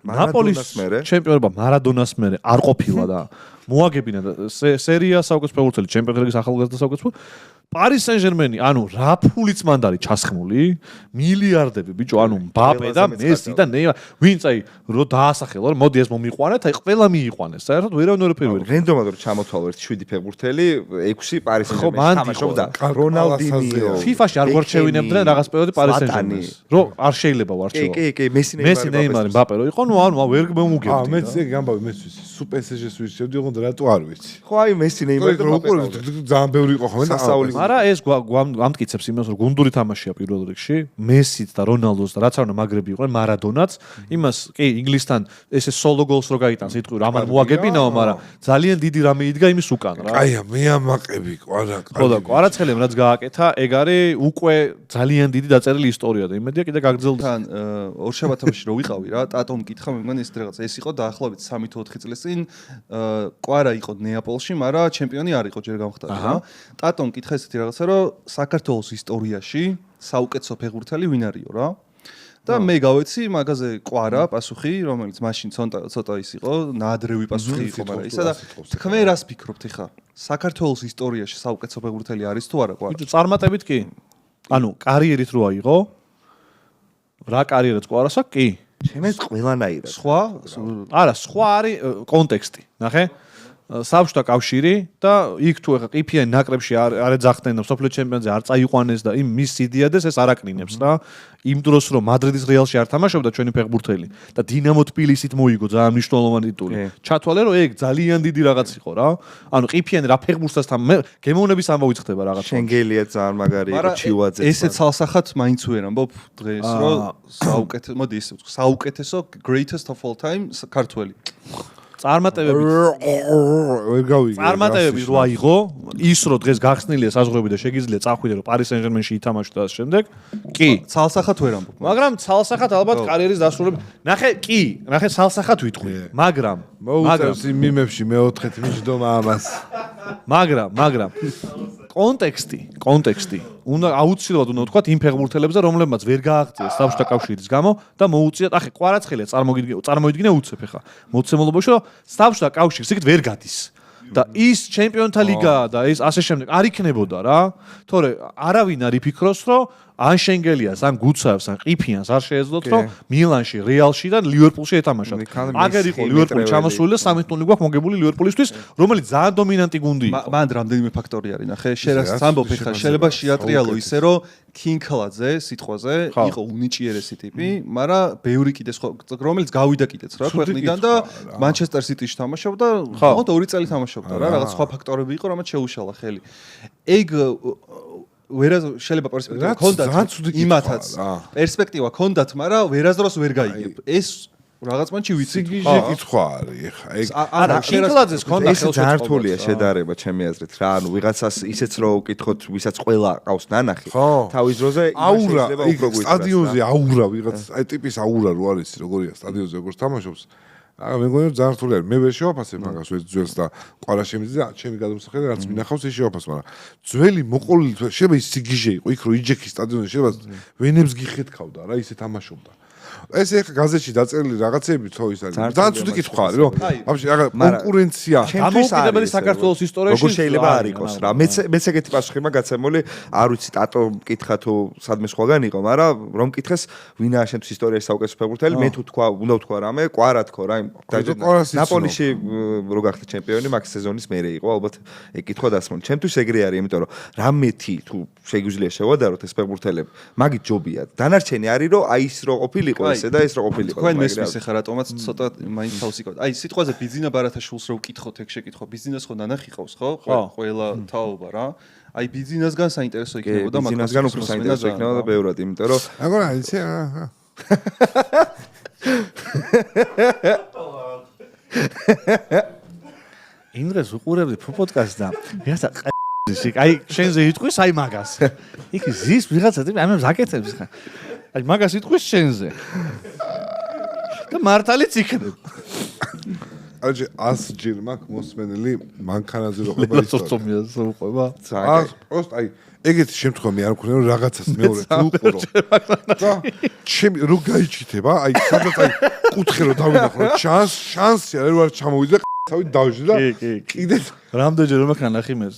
ნაპოლის ჩემპიონობა მარადონას მერე არ ყოფილა და მოაგებინა და სერია საუკეთესო ფეხბურთელი ჩემპიონთა ლიგის ახალგაზრდა საუკეთესო პარის სენ-ჟერმენი, ანუ რა ფულიც მანდ არის ჩასხმული, მილიარდები ბიჭო, ანუ მბაპე და მესი და ნეიმარ, ვინც აი რო დაასახელა, რომ მოდი ეს მომიყვანეთ, აი ყველა მიიყვანეს. საერთოდ ვერავინ ვერ ფერვერი. რენდომად რო ჩამოთვალო 7 ფეხბურთელი, 6 პარის სენ-ჟერმენში თამაშობდა. რონალდინიო. FIFA-ში არ გვარჩევინებდნენ რაღაც პერიოდი პარის სენ-ჟერმენს. რო არ შეიძლება ვარჩევა. კი, მესი ნეიმარი, მბაპე რო იყო, ნუ ანუ ვერ მომუგებდი. მეც ეგ ამბავი მეც ვიცი. სუ PSG-ს ვირჩევდი, ოღონდ რატო არ ვიცი. ხო აი მესი ნეიმარი და მბაპე. ძალიან ბევრი იყო ხოლმე და მაგრამ ეს ამტკიცებს იმას, რომ გუნდური თამაშია პირველ რიგში, მესიც და რონალდოს და რაც არ უნდა მაგრები იყვნენ, მარადონაც, იმას კი ინგლისთან ესე სოლო გოლს რო გაიტანს, იტყვი რა ამან მოაგებინაო, მაგრამ ძალიან დიდი რამე იდგა იმის უკან რა. კაია, მე ამაყები კვარა. ხო და კვარაცხელემ რაც გააკეთა, ეგ არის უკვე ძალიან დიდი დაწერილი ისტორია და იმედია კიდე გაგრძელდება. თან ორშაბათობაში რო ვიყავი რა, ტატომ მკითხა, მე მგონი ეს რაღაც ეს იყო დაახლოებით 3-4 წლის წინ, კვარა იყო ნეაპოლში, მაგრამ ჩემპიონი არ იყო ჯერ გამხდარი რა. ტატომ მკითხა ესეთი რაღაცა, რომ საქართველოს ისტორიაში საუკეთესო ფეხბურთელი ვინ არისო რა? და მე გავეცი მაგაზე კვარა პასუხი, რომელიც მაშინ ცოტა ის იყო, ნაადრევი პასუხი იყო, მაგრამ ისა და თქვენ რას ფიქრობთ ხა? საქართველოს ისტორიაში საუკეთესო ფეხბურთელი არის თუ არა კვარა? ბიჭო, წარმატებით კი. ანუ კარიერით რო აიღო, რა კარიერაც კვარასა კი. ჩემს ყველანაირად. სხვა? არა, სხვა არის კონტექსტი. ნახე? საბჭოთა კავშირი და იქ თუ ეხა ყიფიან ნაკრებში არ ეძახდნენ და სოფლიო ჩემპიონატზე არ წაიყვანეს და იმ მის სიდიადეს ეს არ აკნინებს რა. იმ დროს რომ მადრიდის რეალში არ თამაშობდა ჩვენი ფეხბურთელი და დინამო თბილისით მოიგო ძალიან მნიშვნელოვანი ტიტული. ჩათვალე რომ ეგ ძალიან დიდი რაღაც იყო რა. ანუ ყიფიან რა ფეხბურთსაც გემოვნების ამბავი ხდება რაღაც. შენგელია ძალიან მაგარი იყო ჩივაძე. ესე ცალსახად მაინც ვერ ამბობ დღეს რომ საუკეთესო, მოდი ისე ვთქვა, საუკეთესო greatest of all time ქართველი. წარმატებები რო აიღო, ის რო დღეს გახსნილია საზღვრები და შეგიძლია წახვიდე რომ პარის სენ-ჟერმენში ითამაშო და ამ შემდეგ, კი, ცალსახად ვერ ამბობ. მაგრამ ცალსახად ალბათ კარიერის დასრულება. ნახე, კი, ნახე ცალსახად ვიტყვი, მაგრამ მოუწევს იმ მიმებში მეოთხეთ მიჯდომა ამას. მაგრამ კონტექსტი უნდა აუცილებლად უნდა ვთქვათ იმ ფეხბურთელებზე, რომლებმაც ვერ გააღწიეს საბჭოთა კავშირის გამო და მოუწიათ, ახე კვარაცხელია წარმოიდგინე უცებ ხა მოცემულობაში, რომ საბჭოთა კავშირს იქით ვერ გადის. და ის ჩემპიონთა ლიგა და ეს ასე შემდეგ არ იქნებოდა რა. თორე არავინ არ იფიქროს, რომ ან შენგელიას, ან გუცაევს, ან ყიფიანს არ შეეძლოთ, რომ მილანში, რეალში და ლივერპულში ეთამაშოთ. აგერ იყო ლივერპული ჩამოსული და 13 გვაქვს მოგებული ლივერპულისთვის, რომელიც ძალიან დომინანტი გუნდი იყო. მან რამდენიმე ფაქტორი არის, ნახე, შერას ამბობ ხა, შეიძლება შეატრიალო ისე, რომ კინკლაძე სიტყვაზე იყო უნიჭიერესი ტიპი, მაგრამ ბევრი კიდე სხვა, რომელიც გავიდა კიდეც რა ქვეყნიდან და მანჩესტერ სიტიში თამაშობდა, ხო, 2 წელი თამაშობდა რა, რაღაც სხვა ფაქტორები იყო, რამაც შეუშალა ხელი. ეგ შეიძლება პერსპექტივა ქონდათ იმათაც. პერსპექტივა ქონდათ, მაგრამ ვერასდროს ვერ გაიგებ. ეს რაღაც მანჩი ვიცი გიჟე კითხვა არის ხა. ეგ არა, კინკლაძეს ქონდა ხელშეწყობა. ეს ძალიან რთულია შედარება ჩემი აზრით რა. ანუ ვიღაცას ისეც რო უკითხოთ, ვისაც ყველა ყავს ნანახი, თავის დროზე შეიძლება უფრო გვიწყდეს. სტადიონზე აურა ვიღაც, აი ტიპის აურა რო არის, როგორია სტადიონზე როგორ თამაშობს. აა მე მგონი ძალიან რთული არის. მე ვერ შევაფასებ მაგას ეს ძველს და ყვარა შემიძლია ჩემი გადამსახედა რაც მინახავს ის შევაფას, მაგრამ ძველი მოყოლილი შეიძლება ის სიგიჟე იყო იქ რო იჯექის სტადიონზე შეიძლება ვენებს გიხეთქავდა რა ისე თამაშობდა. ეს ეხა გაზეთში დაწერილი რაღაცები თო ის არის. ძალიან ცუდი კითხვა არის, რომ ვაფშე რაღაც კონკურენცია. დამოუკიდებელი საქართველოს ისტორიაში როგორ შეიძლება არ იყოს რა. მეც ეგეთი პასუხი მაქვს გაცემული, არ ვიცი ტატო მკითხა თუ სადმე სხვაგან იყო, მაგრამ რომ მკითხეს ვინაა შენთვის ისტორიაში საუკეთესო ფეხბურთელი, მე თუ თქვა, უნდა ვთქვა რამე, კვარა თქო რა, ნაპოლიში რო გახდა ჩემპიონი, მაგ სეზონის მერე იყო, ალბათ ეგ კითხვა დასმული. ჩემთვის ეგრე არის, იმიტომ რომ რამეთი თუ შეგვიძლია შევადაროთ ეს ფეხბურთელები, მაგით ჯობია. დანარჩენი არის რომ აი ის რო ყოფილიყო ესე და ეს რო ყოფილიყო. თქვენ მესმის ახლა რატომაც ცოტა მაინც თავს იკავთ. აი სიტყვაზე ბიძინა ბარათაშვილს რო ვკითხოთ ეგ შეკითხვა, ბიძინას ხო ნანახი ყავს ხო? ყველა თაობა რა. აი ბიძინასგან საინტერესო იქნებოდა, მაგრამ ბიძინასგან უფრო საინტერესო იქნებოდა ბევრად, იმიტომ რომ აგორ აიცი ინდრეს უყურებდი პოდკასტს და ვიღაცა აი შენზე იტყვის აი მაგას. იქ ზის ვიღაცა ტიპი აი მე ზაკეთებს ხა. აი მაგას იტყვის შენზე. და მართალიც იქნება. აჯი 100 ჯერ მაქვს მოსმენელი მანქანაზე რო ყოფილი ისტორია. წოწომიას უყვება. პროსტ აი ეგეთი შემთხვევა მე არ მქონია რომ რაღაცას მეორე უყურო. და ჩემი რო გაიჩითება აი სადაც აი კუთხე რო დავინახო რომ შანსი არ ვარ ჩამოვიდე თავი დავჟე და კიდე რამდენჯერ რომ ახანახი მე.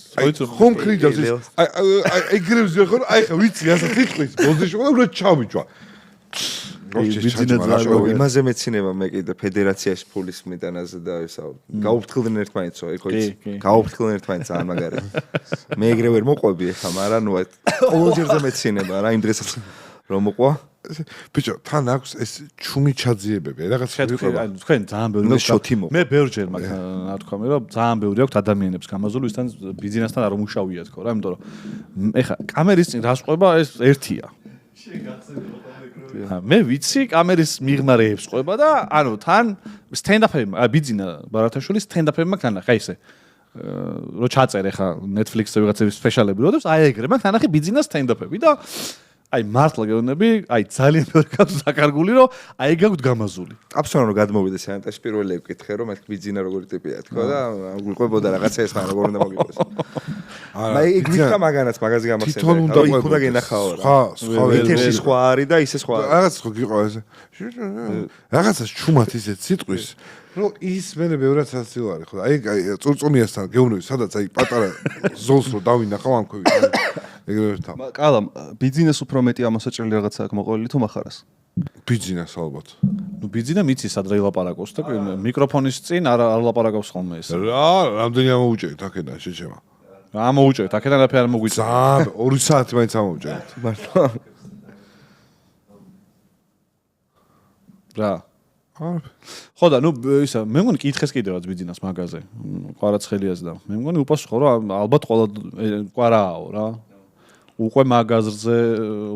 ხომ ქრიჯავს ის აი ეგრევზე ხო აი ხა ვიცი რასაც იტყვის ბოზეშო და რო ჩავიჯვა. იმაზე მეცინება მე კიდე ფედერაციაში ფულის მიტანაზე და ისა გაუფრთხილდნენ ერთმანეთსო ეხო იცი გაუფრთხილდნენ ერთმანეთს ძალიან მაგარი მე ეგრე ვერ მოყვები ეხა მაგრამ ნუ ყოველ ჯერზე მეცინება რა იმ დღესაც რომ მოყვა ბიჭო თან აქვს ეს ჩუმი ჩაძიებები რაღაც შეყვება თქვენ ძალიან ბევრი მე ბევრჯერ მაგ რა თქვა მე რომ ძალიან ბევრი აქვს ადამიანებს გამაზული ვისთან ბიზნესთან არ უმუშავია თქო რა იმიტომ რომ ეხა კამერის წინ რას ყვება ეს ერთია მე ვიცი კამერის მიღმარეებს ყვება და ანუ თან სტენდაპები ბიძინა ბარათაშვილი სტენდაპები მაგ თანახა ისე რო ჩაწერე ხა Netflix-ზე ვიღაცების სპეციალები როდებს აი ეგრე მაგ თანახი ბიძინა სტენდაპები და აი მართლა გეუბნები აი ძალიან ბევრი გაქვს საკარგული რომ აი გაგვთ გამაზული აბსოლუტურად რომ გადმოვიდეს ანტაში პირველი ვკითხე რომ მეთქ ბიძინა როგორი ტიპია თქო და გვიყვებოდა რაღაცა ეს ხან როგორ უნდა მოგიყვეს არა აი გვიქნა მაგანაც მაგაზე გამახსენდა რომ იქ უნდა გენახაო რა სხვა ეთერში სხვა არის და ისე სხვა რაღაც ხო გიყვა ესე რაღაცას ჩუმად ისე სიტყვის რომ ის მე ბევრად სასიო არის ხო აი წურწუმიასთან გეუბნები სადაც აი პატარა ზოლს რო დავინახავ ამ ქვევით ეგრევერთა კალამ ბიზნეს უფრო მეტი ამოსაჭრელი რაღაცა აქვს მოყოლილი თუ מחარას ბიზნეს ალბათ ნუ ბიზნესა მიცის ადრე ლაპარაკობს და მიკროფონის წინ არ ლაპარაკობს ხოლმე ეს რა რამდენი ამოუჭერთ აქედან შეჩემა ამოუჭერთ აქედან რაფერი არ მოგვიწევს ძალიან 2 საათი მაინც ამოუჭერთ მართლა რა ხო და ნუ ისა მე მგონი კითხეს კიდევაც ბიზნეს მაგაზე ყვარაცხელიას და მე მგონი უპასუხო რომ ალბათ ყველა ყვარააო რა უკვე მაგაზრზე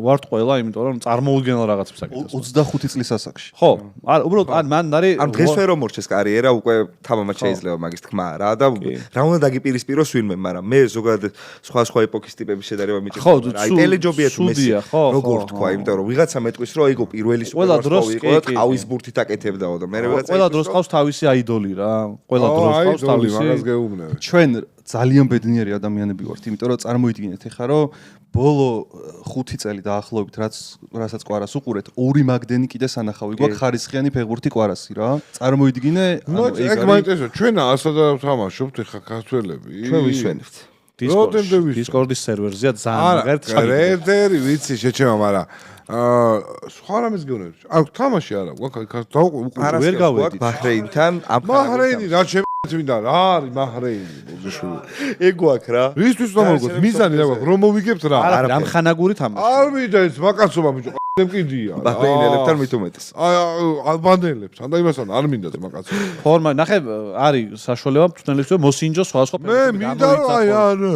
ვართ ყველა იმიტომ რომ წარმოუდგენელ რაღაცებს აკეთებს 25 წლის ასაკში ხო არ უბრალოდ მან არის ან დღესვე რომ მორჩეს კარიერა უკვე თამამად შეიძლება მაგის თქმა რა და რა უნდა დაგიპირისპიროს ვინმე მაგრამ მე ზოგადად სხვა ეპოქის ტიპების შედარება მიჭირდება აი ტელეჯობია თუ მე როგორ თქვა იმიტომ რომ ვიღაცა მეტყვის რომ აიგო პირველი სუპერსტარი იყო და თავის ბურთით აკეთებდაო და მე ვიღაცა ყველა დროს ყავს თავისი აიდოლი რა ყველა დროს ყავს თავისი მაგას გეუბნები ჩვენ ძალიან ბედნიერი ადამიანები ვართ იმიტომ რომ წარმოიდგინეთ ეხა რომ ბოლო 5 წელი დაახლოებით რასაც ყვარას უყურეთ ორი მაგდენი კიდე სანახავი გვაქვს ხარისხიანი ფეხბურთი ყვარასი რა წარმოიდგინე ანუ ეგ მაინტერესებს ჩვენ ასად ვთამაშობთ ეხა ქართველები ჩვენ ვისვენებთ Discord-ის სერვერზეა ძალიან მაგარით რედერი ვიცი შეჩემა მაგრამ სხვა რამეს გეუბნები აი თამაში არა გვაქვს ვერ გავედი ბაჰრეინთან ბაჰრეინი რა ჩემ მინდა რა არის ბაჰრეინი ბოზეშვილი ეგ გვაქვს რა ისთვის რომ მოგოთ მიზანი რა გვაქვს რომ მოვიგებთ რა არა რამხანაგური თამაში არ მინდა ეს მაკაცობა ბიჭო მკიდია ბაჰრეინელებთან მით უმეტეს აი ალბანელებთან და იმასთან არ მინდა ეს მაკაცობა ფორმა ნახე არის საშუალება თუნდაც მოსინჯო სხვა მე მინდა აი არა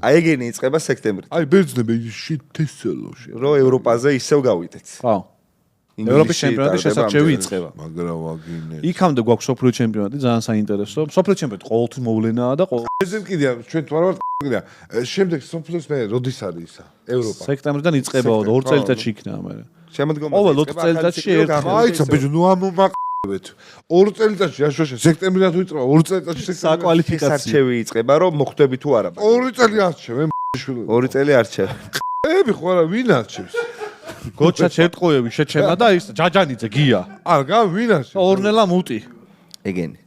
აი ეგენი იწყება სექტემბრით აი ბერძნები შეთესელოში რომ ევროპაზე ისევ გავიდეთ ხო ევროპის ჩემპიონატი შესაძლებელი იწყება მაგრამ ვაგინე იქამდე გვაქვს სოფლიო ჩემპიონატი ძალიან საინტერესო სოფლიო ჩემპიონატი ყოველთვის მოვლენაა და ეს მკიდია ჩვენ თუ არ ვარ მკიდია შემდეგ სოფლიოს მე როდის არის ისა ევროპა სექტემბრიდან იწყებაო 2 წელიწადში იქნება მე შემოდგომა ყოველ 2 წელიწადში ერთხელ აიცა ბიჭო ნუ ამომაყებეთ 2 წელიწადში აშოშე სექტემბრიდან თუ იწყება 2 წელიწადში საკვალიფიკაციო არჩევი იწყება რომ მოხვდები თუ არა 2 წელი არჩევ მე 2 წელი არჩევ ები ხო არა ვინ არჩევს გოჩა ჩერტყოევი შეჩემა და ის ჯაჯანიძე გია. არა, ვინ არჩევს? ორნელა მუტი. ეგენი.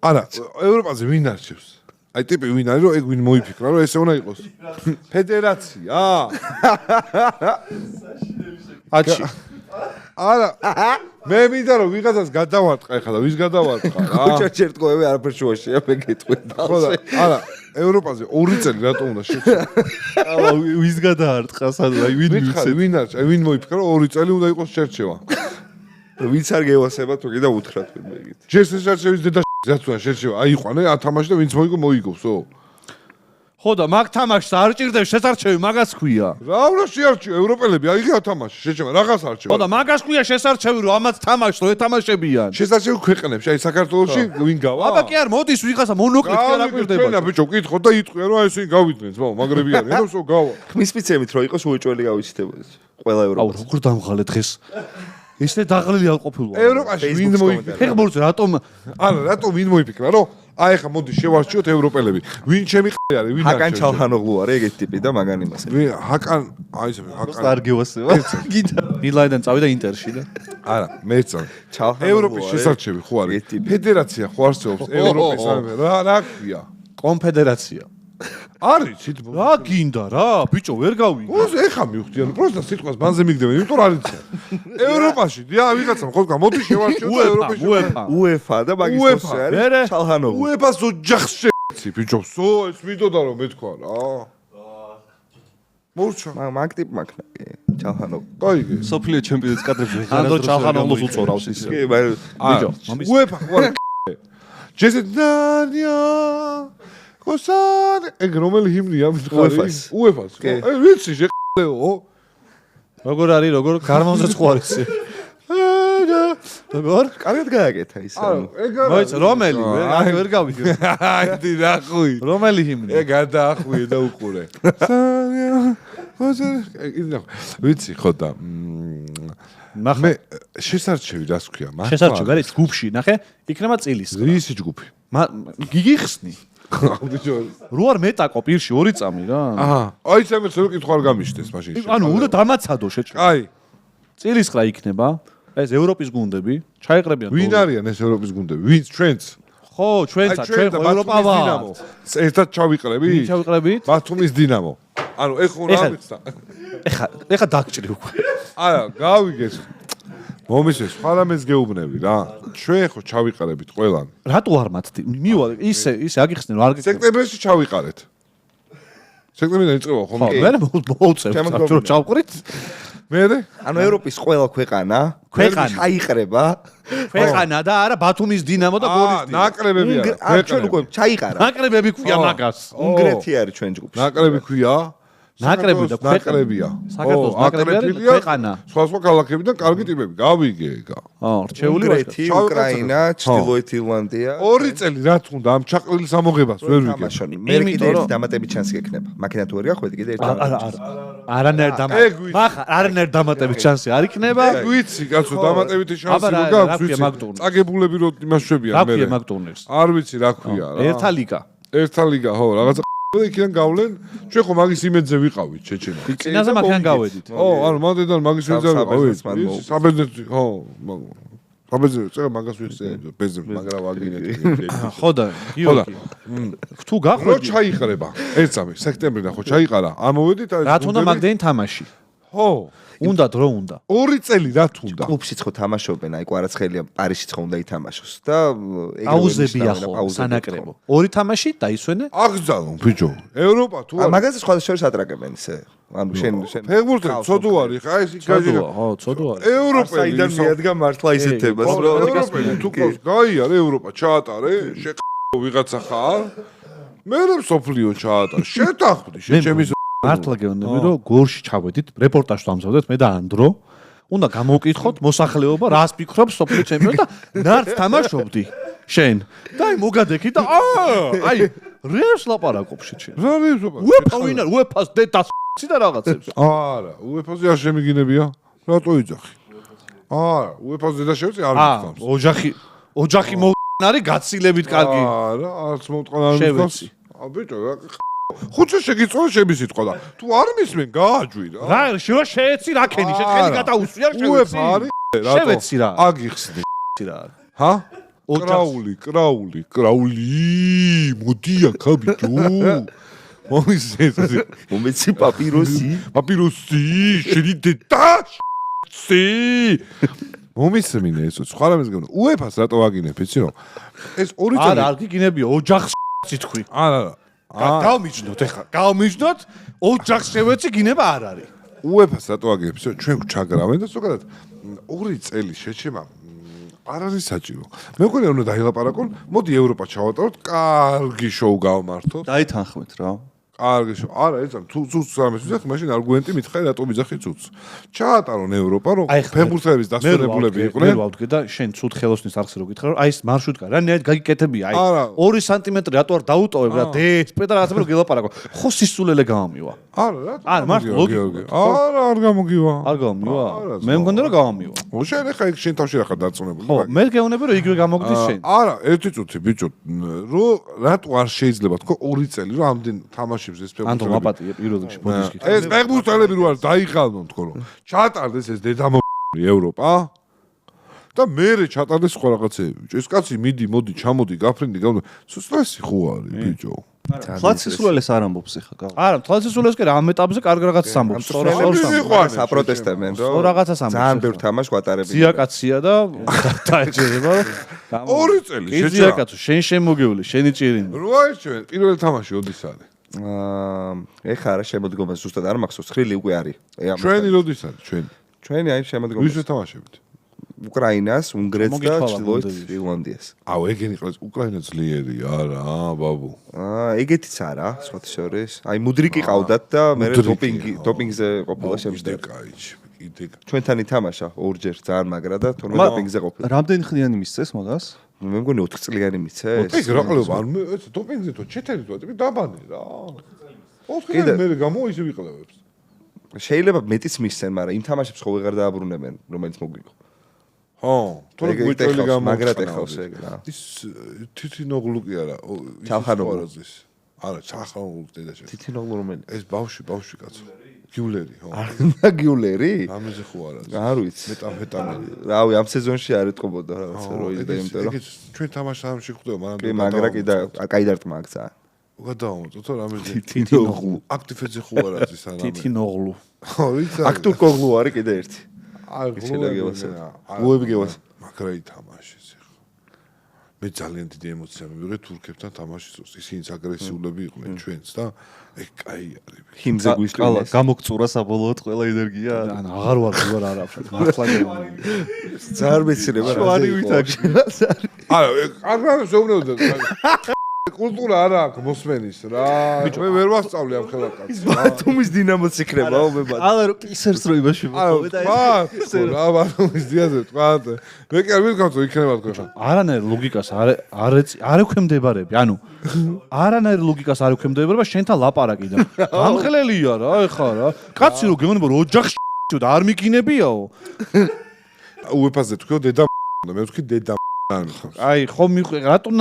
არა, ევროპაზე ვინ არჩევს? აი ტიპი ვინ არის, რომ ეგ ვინ მოიფიქრა, რომ ესე უნდა იყოს. ფედერაცია. აჩი. არა. მე მინდა რომ ვიღაცას გადავარტყა ეხლა და ვის გადავარტყა რა? გოჩა ჩერტკოევი არაფერ შუაშია მე გეტყვი. ხო და არა, ევროპაზე 2 წელი რატომ უნდა შეჭრა? აბა ვის გადაარტყა სადღა ვინ მითხარი ვინ არჩა, ვინ მოიფიქრა რომ 2 წელი უნდა იყოს შერჩევა? ვინც არ გევასება თუ კიდე უთხრათ მე მეგით. ჯეს ეს არჩევის დედა რაც უნდა შერჩევა, აიყვანე, ათამაში და ვინც მოიგო მოიგოსო. ხო და მაგ თამაშს არ ჭირდება შესარჩევი, მაგას ქვია. რა უნდა შეარჩიო ევროპელები, აიღე ათამაში, შეჭრა, რაღაც არჩევა. ხო და მაგას ქვია შესარჩევი, რომ ამათ თამაშს რო ეთამაშებიან. შესაძლოა ქვეყნებში, აი საქართველოში ვინ გავა? აბა კი არ მოდის ვიღაცა მონოკლით კი არ აკვირდება. ჩვენა ბიჭო, კითხოთ და იტყვია რომ აი ეს ვინ გავიდნენ, ძმაო, მაგრები არის, რომ სო გავა. ხმის მიცემით რომ იყოს უეჭველი გავიცითებოდეს. ყველა აუ ევროპაში. როგორ დამღალე დღეს. ისე დაღლილი არ ყოფილიყო. ევროპაში ვინ მოიფიქრა? ფეხბურთზე რატომ არა, რატომ ვინ მოიფიქრა, რომ აი ხა მოდი შევარჩიოთ ევროპელები. ვინ ჩემი ყი არის, ვინ ჰაკან ჩალჰანოღლუ არის ეგეთი ტიპი და მაგან იმას. ვინ ჰაკან, აი ეს ჰაკან. არ გევასება. გიდა. მილანიდან წავიდა ინტერში და არა, მეც წავ. ჩალჰანოღლუ ევროპის შესარჩევი ხო არის? ფედერაცია ხო არსებობს ევროპის რა ქვია? კონფედერაცია. არის სიტყვა. რა გინდა რა? ბიჭო ვერ გავიგე. ოს ეხა მივხვდი, ანუ პროსტა სიტყვას ბანზე მიგდებენ, იმიტომ რომ არ იციან. ევროპაში, დიახ, ვიღაცამ ხო მოდი შევარჩიოთ ევროპაში. UEFA და მაგის პოსტი არის ჩალჰანოღლუ. უეფას ოჯახს შეცი, ბიჭო, სო ეს მინდოდა რომ მეთქვა რა. მორჩა. მაგ ტიპ მაგნა კი ჩალჰანოღლუ. გაიგე. სოფლიო ჩემპიონატის კადრებში ანდო ჩალჰანოღლუს უწორავს ის. კი, მაგრამ ბიჭო, მამის უეფა ხო არის? ჯესედანია. კოსან, ეგ რომელი ჰიმნია მითხარი? უეფას. აი ვიცი შეყლეო. როგორ არის, როგორ გარმონზეც ხო არის ეს? როგორ? კარგად გააკეთა ის. ეგ მოიცა რომელი? ვერ გავიგე. აი დი ნახუი. რომელი ჰიმნი? ეგ გადაახვიე და უყურე. ვიცი ხო და მე შესარჩევი რას ქვია? შესარჩევი არის ჯგუფში, ნახე, იქნება წილის. რისი ჯგუფი? გიგიხსნი. ბიჭო, რო არ მეტაკო პირში 2 წამი რა. აჰა, აი სამეც რო კითხვა არ გამიშდეს მაშინ. ანუ უნდა დამაცადო შეჭრა. აი, წილისყრა იქნება. ეს ევროპის გუნდები ჩაიყრებიან. ვინ არიან ეს ევროპის გუნდები? ვინც ჩვენც? ხო, ჩვენცა, ჩვენ ხო ევროპა ვართ. ერთად ჩავიყრები? ვინ ჩავიყრებით? ბათუმის დინამო. ანუ ეხლა რა მიხსნა? ეხა დაგჭრი უკვე. არა, გავიგეს. მომისეს, სხვა რამეს გეუბნები რა. ჩვენ ხო ჩავიყარებით ყველან. რატო არ მათდი? მივალ ისე აგიხსნე რომ არ გიქნებ. სექტემბერში ჩავიყარეთ. სექტემბრიდან იწყება ხომ? მე მოუწევთ, რომ ჩავყრით. მე? ანუ ევროპის ყველა ქვეყანა ჩაიყრება. ქვეყანა და არა ბათუმის დინამო და გორის დინამო. ნაკრებები არა, ჩვენ უკვე ჩაიყარა. ნაკრებები ქვია მაგას. უნგრეთი არის ჩვენ ჯგუფში. ნაკრები ქვია? ნაკრები და ნაკრებია. საქართველოს ნაკრები არის ქვეყანა. სხვა ქალაქებიდან კარგი ტიპები, გავიგე ეგა. რჩეული უნგრეთი, უკრაინა, ჩრდილოეთი ირლანდია. 2 წელი რა თქონდა ამ ჩაყრილის ამოღებას ვერ ვიგე. თამაშონი. მე კიდე ერთი დამატების ჩანსი გექნება. მაქედან თუ ვერ გახვედი კიდე ერთი. არანაირ დამატებით. ხა არანაირ დამატების ჩანსი არ იქნება. ეგ ვიცი, კაცო, დამატებითი შანსი რო გაქვს, ვიცი. წაგებულები რო იმასშვებიან მე. რა ქვია მაგ ტურნირს? არ ვიცი რა ქვია რა. ერთა ლიგა. ერთა ლიგა, ხო, რაღაცა იქიდან გავლენ, ჩვენ ხო მაგის იმედზე ვიყავით ჩეჩენში. წინაზე მაგან გავედით. ო, ანუ მანდიდან მაგის იმედზე ვიყავით. საბერძნეთი, ხო, საბერძნეთი, წეგა მაგას ვიცი, ბერძნები, მაგრამ ვაგინეთი. ხო და გიორგი. თუ რო გახვედი, ჩაიყრება, ერთსამი, სექტემბრიდან ხო ჩაიყარა, ამოვედით აი. რა თუნდა მაგდენი თამაში. ხო. უნდა დრო უნდა. 2 წელი რა თუნდა. კლუბშიც ხო თამაშობენ, აი კვარაცხელია პარიზშიც ხო უნდა ითამაშოს და პაუზებია ხო სანაკრებო. 2 თამაში დაისვენე. აგზალონ ბიჭო. ევროპა თუ არა. მაგაზე სხვა შორის ატრაკებენ ისე. ანუ შენ ფეხბურთი ცოდო არის, ხა ეს გაჟია. ხო, ცოდო არის. ევროპელი საიდან მიადგა მართლა ისეთებას, რომ ევროპელი თუ ყავს, გაიარე ევროპა, ჩაატარე, შეყო ვიღაცა ხარ. მე სოფლიო ჩაატარე, შეთანხმდი, შეჩემის მართლა გეუბნები რომ გორში ჩავედით, რეპორტაჟს ვამზადეთ მე და ანდრო. უნდა გამოვკითხოთ მოსახლეობა რას ფიქრობს სოფლიო ჩემპიონი და ნარც თამაშობდი შენ. და აი მოგადექი და აი რეალს ლაპარაკობ შეჩენ. რა რეალს? უეფა ვინ არის? უეფას დედას და რაღაცებს. არა, უეფაზე არ შემიგინებია. რატო იძახი? არა, უეფაზე დედა შევწი არ მithავს. ოჯახი არის გაცილებით კარგი. არა, არც მომტყან არ მithავს. ბიჭო, ხუთზე შეგიწოლა შენი სიტყვა და თუ არ მისმენ გააჯვი რა. რა შეეცი რა ქენი შეთხენი გადაუსვი არ უეფა შევეცი. არის რატო? შევეცი რა. აგიხსნი. რა. ჰა? კრაული. მოდია კაბიჯო. მომეცი პაპიროსი. შენი დედაში. მომისმინე ესო სხვა რამეს გეუბნა. უეფას რატო აგინებ იცი რომ ეს ორი წელი არა არ გიგინებია ოჯახს თქვი. არა გავმიჯნოთ ეხლა. გავმიჯნოთ ოჯახს შევეცი გინება არ არის. უეფას რატო აგინებ ისე ჩვენ ჩაგრავენ და ზოგადად ორი წელი შეჩემა არ არის საჭირო. მე მგონი უნდა დაილაპარაკონ, მოდი ევროპა ჩავატაროთ, კარგი შოუ გავმართოთ. დაითანხმეთ რა. კარგი შოუ. არა, ეცან თუ ცუც რამეს ვიზახ, მაშინ არგუმენტი მითხარი რატო ვიზახი ცუც. ჩაატარონ ევროპა, რომ ფეხბურთელების დასვენებულები იყვნენ. მე ვავდგე და შენ ცუდ ხელოსნის არხზე რო გითხრა, რომ აი ეს მარშრუტკა რა ნეად გაგიკეთებია, აი 2 სანტიმეტრი რატო არ დაუტოვებ რა დსპ და რაღაცა რო გელაპარაკო. ხო სისულელე გამომივა. არა, რა. არა, მართლა ლოგიკურად. არა, არ გამოგივა. არ გამომივა. მე მგონდა რომ გამომივა. შენ ახლა იქ შენ თავში რა ხარ დაწუნებული? ხო, მე გეუბნები რომ იგივე გამოგდის შენ. არა, ერთი წუთი ბიჭო, რატო არ შეიძლება თქო 2 წელი რომ ამდენ თამაშებს ეს ანტო ფეხბურთელები. მაპატია პირველ რიგში პოდიშკი. ეს ფეხბურთელები რო არ დაიხალნონ თქო რომ ჩატარდეს ეს დედამორი ევროპა და მერე ჩატარდეს სხვა რაღაცეები. ბიჭო, ეს კაცი მიდი, მოდი, ჩამოდი, გაფრინდი, სუსტესი ხო არის ბიჭო. თვალსისულელეს არ ამბობს ახლა გავა. არა, თვალსისულელეს კი რამ ეტაპზე კარგ რაღაცას ამბობს. საპროტესტებენ რომ სწორ რაღაცას ამბობს. ძალიან ბევრ თამაშს ვატარები. ზიაკაცია და დაეჯერება. 2 წელი შეჭრა. ზიაკაცო, შენ შემოგეული, შენი ჭირინი. რო აიჩვენ, პირველი თამაში ოდის არის. ეხა არა შემოდგომა ზუსტად არ მახსოვს, ხრილი უკვე არის. ჩვენი როდის არის, ჩვენი. ჩვენი აი შემოდგომა. ვის ვეთამაშებთ? უკრაინას, უნგრეთს და მოგითხოვა ჩრდილოეთ მონდევიში. ირლანდიას. აუ, ეგენი ყავს უკრაინა ძლიერია, არა, ბაბუ. ეგეთიც არა, სხვათა შორის. აი მუდრიკი ყავდათ და მე დოპინგზე ყოფილა შემჭირდა. კაიჩი, კიდე. ჩვენთან ითამაშა ორჯერ ძალიან მაგრა და თორმეტ დოპინგზე ყოფილა. რამდენი ხნიანი მისცეს მაგას? მე მგონი 4 წლიანი მიცეს. ეს რა ყლობა, ეს დოპინგზე თუ ჩეთერი თუ დაბანი რა. 4 წელი მე გამო ისე ვიყლევებს. შეიძლება მეტიც მისცენ, მაგრამ იმ თამაშებს ხო ვეღარ დააბრუნებენ, რომელიც მოგვიგო. ხო, თორე გვიჭველი გამო. მაგრად ეხავს ეგ რა. ის თითინოღლუ კი არა, ჩახანოღლუ. არა, ჩახანოღლუ დედაშე. თითინოღლუ რომელი? ეს ბავშვი კაცო. გიულერი, ხო. არა, გიულერი? ამაზე ხო არა. არ ვიცი. მეტამფეტამინი. რავი, ამ სეზონში არ ეთყობოდა რაღაცა რო ის და იმიტომ რომ ჩვენ თამაშში ხვდება, მაგრამ კი, მაგრა კი და კაი დარტყმა აქცა. გადავამოწოთ რა ამაზე. თითინოღლუ. აქტიფეზე ხო არა ის არა. თითინოღლუ. ხო, იცი. აქტურ კოღლუ არის კიდე ერთი. აი, უები გევას. მაგრა ითამაშეს ახლა. მე ძალიან დიდი ემოცია მივიღე თურქებთან თამაშის დროს. ისინიც აგრესიულები იყვნენ ჩვენც და ეგ კაი არის. ჰიმზე გვისწვლა. გამოგწურა საბოლოოდ ყველა ენერგია. ანუ აღარ ვარ არა მართლა გეუბნები. ძალიან მეცნიერება რა. შვარი ვითაგში. არა, არ ზეუნებდა. კულტურა არა აქვს მოსმენის რა. მე ვერ ვასწავლი ამ ხელაკაც. ბათუმის დინამოც იქნება მე ბათ. ალა რო კისერს რო იმაში მოყავე და ეს რა ბათუმის დიაზე თქვა. მე კი არ ვიქნავ რომ იქნება თქო ხა. არანაირ ლოგიკას არ ექვემდებარები. ანუ არანაირ ლოგიკას არ ექვემდებარება შენთან ლაპარაკი და გამხელელია რა ეხა რა. კაცი რო გეუბნება რომ ოჯახში და არ მიგინებიაო. უეფაზე თქვი დედა და მე ვთქვი დედა აი ხო რატომ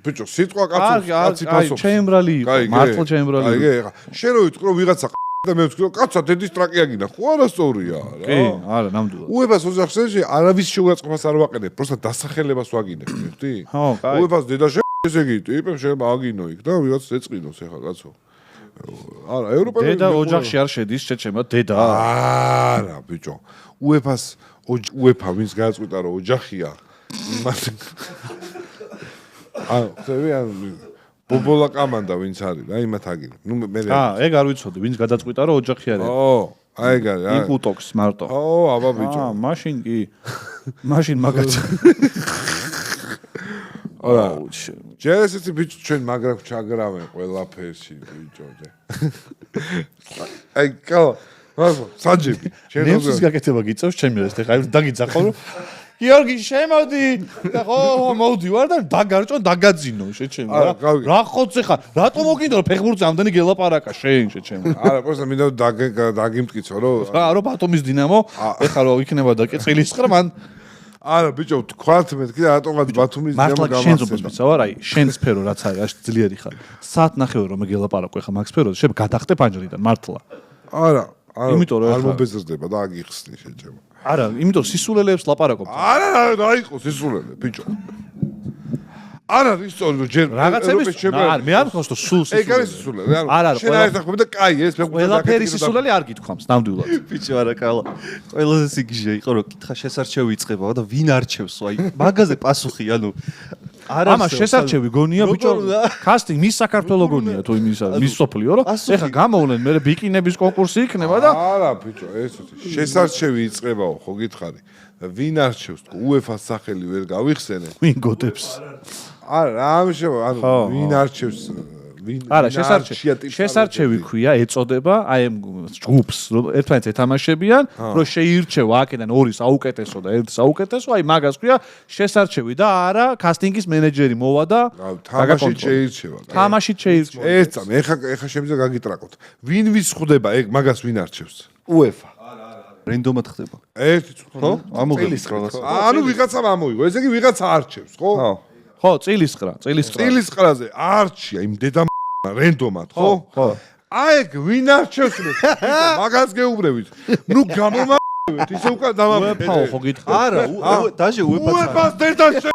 ბიჭო სიტყვა კაცი ფასობს. აი ჩემბრალი იყო მართლა ჩემბრალი. აი ეხა შენ რო ვიტყვი რომ ვიღაცა და მე ვთქვი რომ კაცა დედის ტრაკი აგინა ხო არა სწორია რა. კი არა ნამდვილად. უეფას ოჯახში არავის შეურაცხყოფას არ ვაყენებ, პროსტა დასახელებას ვაგინებ, ხდი? ხო, კაი. უეფას დედა ესე იგი ტიპებს შეიძლება აგინო იქ და ვიღაც ეწყინოს ეხა კაცო. არა, ევროპელი დედა ოჯახში არ შედის, შეჩემა დედა. არა, ბიჭო. უეფა ვინც გააწყვიტა რომ ოჯახია. ხები ან ბობოლა კამანდა ვინც არის რა იმათ აგინე. ნუ მე ეგ არ ვიცოდი, ვინც გადაწყვიტა რომ ოჯახი არის. აი ეგ არის. იკუტოქს მარტო. აბა ბიჭო. მაშინ კი. მაშინ მაგაც. არა. ჯერესეთი ბიჭო ჩვენ მაგრა ჩაგრავენ ყველაფერში ბიჭო. აი კავა. საჯები. ნემსის გაკეთება გიწევს ჩემი ეს ხა დაგიძახო რომ გიორგი შემოდი და ხო მოვდი ვარ და დაგარჭო დაგაძინო შეჩემ რა რა ხოცე ხარ რატომ მოგინდა რომ ფეხბურთზე ამდენი გელაპარაკა შენ შეჩემ არა პროსტა მინდა დაგიმტკიცო რომ რა ბათუმის დინამო ეხლა რო იქნება და კეწილის ხარ მან არა ბიჭო თქვათ მე კიდე რატომღაც ბათუმის მართლა შენს უბოს მიცავარ, აი, შენ სფერო რაც არის, აშ ძლიერი ხარ. საათ ნახევარი რომ მეგელაპარაკო ხა მაგ სფეროზე, შენ გადახტე პანჯრიდან მართლა. არა, იმიტომ რომ არ მობეზრდება და აგიხსნი შეჭება. არა, იმიტომ სისულელეებს ლაპარაკობ. არა, დაიყო სისულელე, ბიჭო. არა, ისწორი რომ ჯერ რაღაცების არა, მე არ მქონს რომ სულ სისულელე. ეგ არის სისულელე, არა. არა, შენ არ ეთანხმები და კაი, ეს მე ყველაფერი სისულელე არ გითქვამს, ნამდვილად. ბიჭო არა კალა. ყველაზე სიგიჟე იყო რომ კითხა შესარჩევი იწყებაო და ვინ არჩევსო? აი მაგაზე პასუხი, ანუ ამას შესარჩევი გონია ბიჭო. კასტინგ მის საქართველოს გონია თუ იმისა, მის სოფლიო რომ ეხა გამოვლენ მე ბიკინების კონკურსი იქნება და არა ბიჭო, ეს შესარჩევი იწყებაო, ხო გითხარი. ვინ არჩევს? UEFA-ს სახელი ვერ გავიხსენე. ვინ გოდებს? არა, ამ ანუ ვინ არჩევს? ვინ არა, შესარჩევი ქვია, ეწოდება აი ამ ჯგუფს, რომ ერთმანეთს ეთამაშებიან, რომ შეირჩევა აქედან ორი საუკეთესო და ერთი საუკეთესო, აი მაგას ქვია შესარჩევი და არა კასტინგის მენეჯერი მოვა და თამაშით შეირჩევა. თამაშით შეირჩევა. ეს წამ, ეხა შემიძლია გაგიტრაკოთ. ვინ ვისხდება ეგ მაგას ვინ არჩევს? UEFA. რენდომად ხდება. ერთი ხო? ამოგელის რაღაც. ანუ ვიღაცამ ამოიღო, ესე იგი ვიღაცა არჩევს, ხო? ხო, წილისყრა. წილისყრაზე არჩია იმ დედა რენდომად, ხო? ხო. აი ეგ ვინ არჩევს მე? მაგას გეუბნებით. ნუ გამომავეთ, ისე უკან დამაბეთ. UEFA-ო ხო გითხრა? არა, დაჟე UEFA-ს. UEFA-ს დედას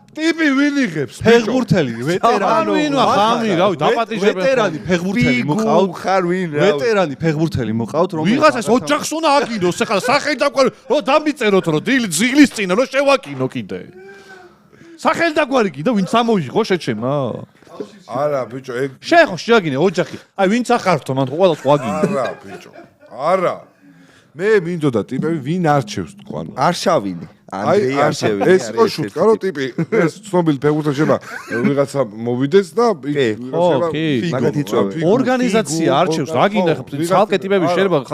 ტიპი ვინ იღებს? ფეხბურთელი, ვეტერანი. ანუ ვინვა ხამი, რავი, დაპატრიჟებენ. ვეტერანი ფეხბურთელი მოყავთ. ხარ ვინ რა? ვეტერანი ფეხბურთელი მოყავთ, რომელიც ვიღაცას ოჯახს უნდა აკინოს, ეხლა სახელი დაგვარი, რომ დამიწეროთ, რომ ძილის წინა, რომ შევაკინო კიდე. სახელი დაგვარი კიდე, ვინც ამოიღო შეჩემა? არა, ბიჭო, ეგ შენ ხო შეაგინე ოჯახი. აი, ვინც ახართო, მან ყველას ყვაგინე. არა, ბიჭო. არა. მე მინდოდა ტიპები ვინ არჩევს თქო, ანუ. არშავინი. ანდრეი არშავინი. ეს იყო შუტკა, რომ ტიპი ეს ცნობილი ფეხბურთელი შეება ვიღაცა მოვიდეს და მაგათ იწვევ. ორგანიზაცია არჩევს, რა გინდა ხო ცალკე ტიპები შეიძლება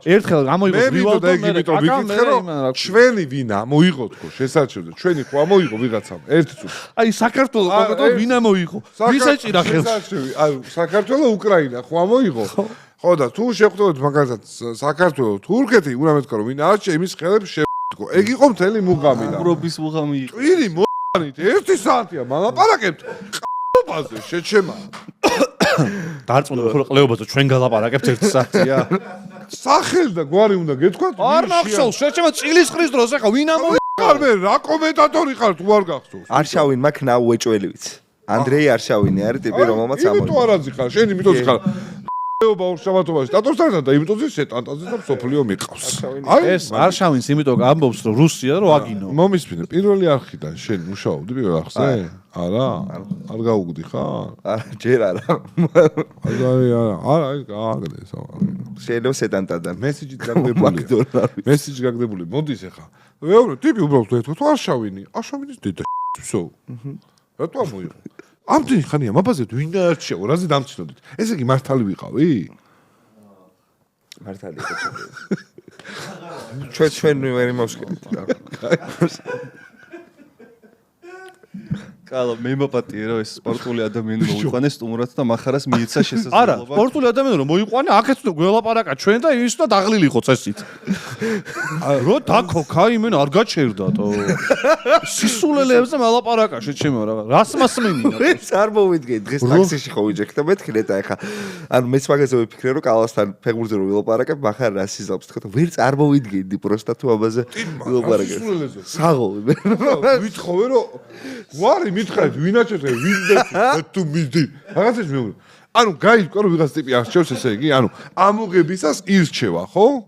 ერთხელ გამოიღოს რივალ და მე ვიკითხე რომ ჩვენი ვინ ამოიღო თქო შესაძლოა ჩვენი ხო ამოიღო ვიღაცამ ერთი წუთი აი საქართველოს კონკრეტულად ვინ ამოიღო ვის ეჭირა ხელს აი საქართველოს უკრაინა ხო ამოიღო ხო და თუ შეხვდებით მაგალითად საქართველოს თურქეთი უნდა მეთქვა რომ ვინ არჩე იმის ხელებს თქო ეგ იყო მთელი მუღამი და ევროპის მუღამი იყო ყვირი მოანით 1 საათია მალაპარაკებთ ყბაზე შეჩემა დარწმუნდა ხო ყლეობაზე ჩვენ გალაპარაკებთ 1 საათია სახელი და გვარი უნდა გეთქვათ არ მახსოვს შეჩემა წილისყრის დროს ახლა ვინ ამოიღო მე რა კომენტატორი ხარ თუ არ გახსოვს არშავინ მაქვს ნაუ უეჭველი ვიცი ანდრეი არშავინი არის ტიპი რომელმაც ამოიღო იმიტომ არ აზიხარ შენ იმიტომ ზიხარ ეობა უშავათობაში სტატუსთან და იმიტომ შეტანტაზე და სოფლიო მიყავს. ეს არშავინს იმიტომ ამბობს რომ რუსია რომ აგინო. მომისმინე პირველი არხიდან შენ მუშაობდი პირველ არხზე? არა. არ გაუგდი ხარ? არა, ჯერ არა. არა, ეს გააგდეს. შეიძლება შეტანტადან. მესიჯით გაგდებულია. მესიჯი გაგდებული. მოდის ახლა. მეორე ტიპი უბრალოდ ეთქვა არშავინი. არშავინის დედა всё. რატო ამოიღო? ამდენი ხანია მაბაზეთ ვინ არჩეო რაზე დამცნოდით ესე იგი მართალი ვიყავი მართალი იყო ჩვენ ვერ იმოვსკებით კალა მე მოპატიე რომ ეს სპორტული ადამიანი მოიყვანეს სტუმრად და מחარას მიეცა შესაძლებლობა არა სპორტული ადამიანი რომ მოიყვანე აქეთ უნდა გველაპარაკა ჩვენ და ის უნდა დაღლილიყო წესით რო დაქოქა იმენ არ გაჩერდათო სისულელეებზე მალაპარაკა შეჩემო რა რას მასმენია ეს არ მოვიდგე დღეს ტაქსიში ხო ვიჯექდა მეთქილე და ეხა ანუ მეც მაგაზე ვიფიქრე რომ კალასთან ფეხბურთზე რომ ვილაპარაკებ מחარ რა სიზავს თქო და ვერ წარმოვიდგენდი პროსტა თუ აბაზე ვილაპარაკებ საღო ვითხოვე რომ ვარი მითხარით ვინ აჩევს ვინ და თუ მიდი რაღაცას მეუბნე ანუ გაიგო რომ ვიღაც ტიპი არჩევს ესე იგი ანუ ამოღებისას ირჩევა ხო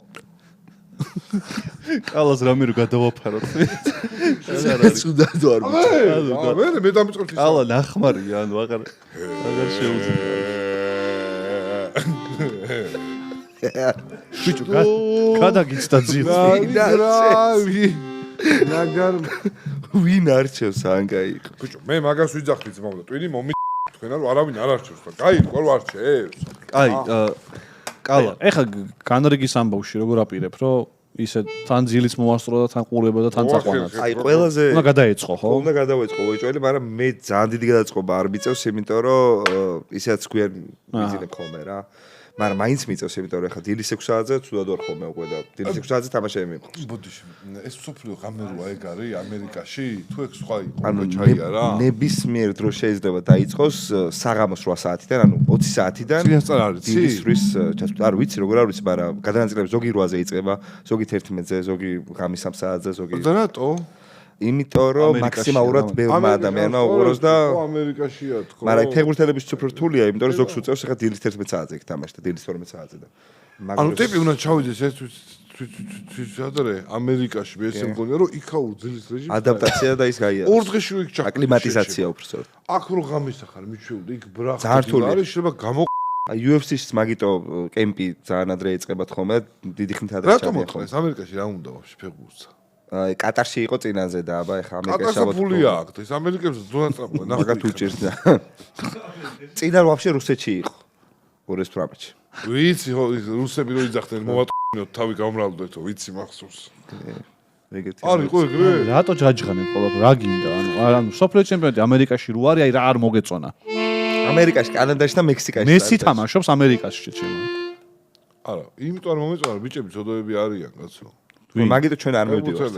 კალას რამე რო გადავაფაროთ ცუდად არ მე მე დამიწყებთ ის კალა ნახმარია ანუ აღარ შეუძლია გადაგიცდა ძილს ნაგარ ვინ არჩევს ანგაიყო ბიჭო მე მაგას ვიძახდი ძმაო და ტვინი მომი თქვენა რომ არავინ არ არჩევს და გაიგო რომ არჩევს აი კალა ეხა განრიგის ამბავში როგორ აპირებ რომ ისე თან ძილის მოასწრო და თან ყურება და თან წაყვანაც აი ყველაზე უნდა გადაეწყო ხო უნდა გადავეწყო უეჭველი მაგრამ მე ძალიან დიდი გადაწყობა არ მიწევს იმიტომ რომ ისეც გვიან ვიზინებ ხოლმე რა მაგრამ მაინც მიწევს, იმიტომ რომ ეხლა დილის 6 საათზე ცუდად ვარ ხოლმე უკვე და დილის 6 საათზე თამაშები მიმყავს. ბოდიში, ეს სოფლიო გამეროა ეგ არის ამერიკაში? თუ ეგ სხვა იყო, ჩაიარა? ნებისმიერ დროს შეიძლება დაიწყოს საღამოს 8 საათიდან, ანუ 20 საათიდან. წინასწარ არის, დილის 8-ის ჩასვლა. არ ვიცი, როგორ არ ვიცი, მაგრამ გადანაწილების ზოგი 8-ზე იწყება, ზოგი 11-ზე, ზოგი ღამის 3 საათზე, ზოგი. და რატო? იმიტომ რომ მაქსიმალურად ბევრმა ადამიანმა უყუროს და ამერიკაშია თქო. მაგრამ ფეხბურთელების უფრო რთულია, იმიტომ რომ ზოგს უწევს ახლა დილის 11 საათზე იქ თამაშდა, დილის 12 საათზე და ანუ ტიპი უნდა ჩავიდეს ეს თვითადრე ამერიკაში მე ესე მგონია რომ იქაურ დილის რეჟიმი ადაპტაცია და ის გაიარა. ორ დღეში იქ ჩაკ აკლიმატიზაცია უფრო სწორად. აქ რო ღამის ახარ მიჩვეულდი იქ ბრახა ძალიან რთულია. არის შეიძლება გამო UFC-ს მაგიტო კემპი ძალიან ადრე ეწყებათ ხოლმე, დიდი ხნით ადრე რატომ ჩადიან მოყავს ამერიკაში რა უნდა ვაფშე ფეხბურთს? აი კატარში იყო წინაზე და აბა ეხა ამერიკაში კატარსა ფულია აქვს ეს ამერიკებს ზონაც წამოვა მაგათ უჭირდა. წინა ვაფშე რუსეთში იყო 2018-ში. ვიცი რუსები რო იძახდნენ მოვატყინოთ თავი გამრავლდეთო ვიცი მახსოვს. ეგეთი. არ იყო ეგრე? რატო ჯაჯღანებ ყველაფერს? რა გინდა? ანუ სოფლიო ჩემპიონატი ამერიკაში რო არის, აი რა არ მოგეწონა. ამერიკაში, კანადაში და მექსიკაში. მესი თამაშობს ამერიკაში ჩემო. არა, იმიტომ არ მომეწონა ბიჭები ცოდოები არიან კაცო. მაგიტო ჩვენ არ მივდივართ.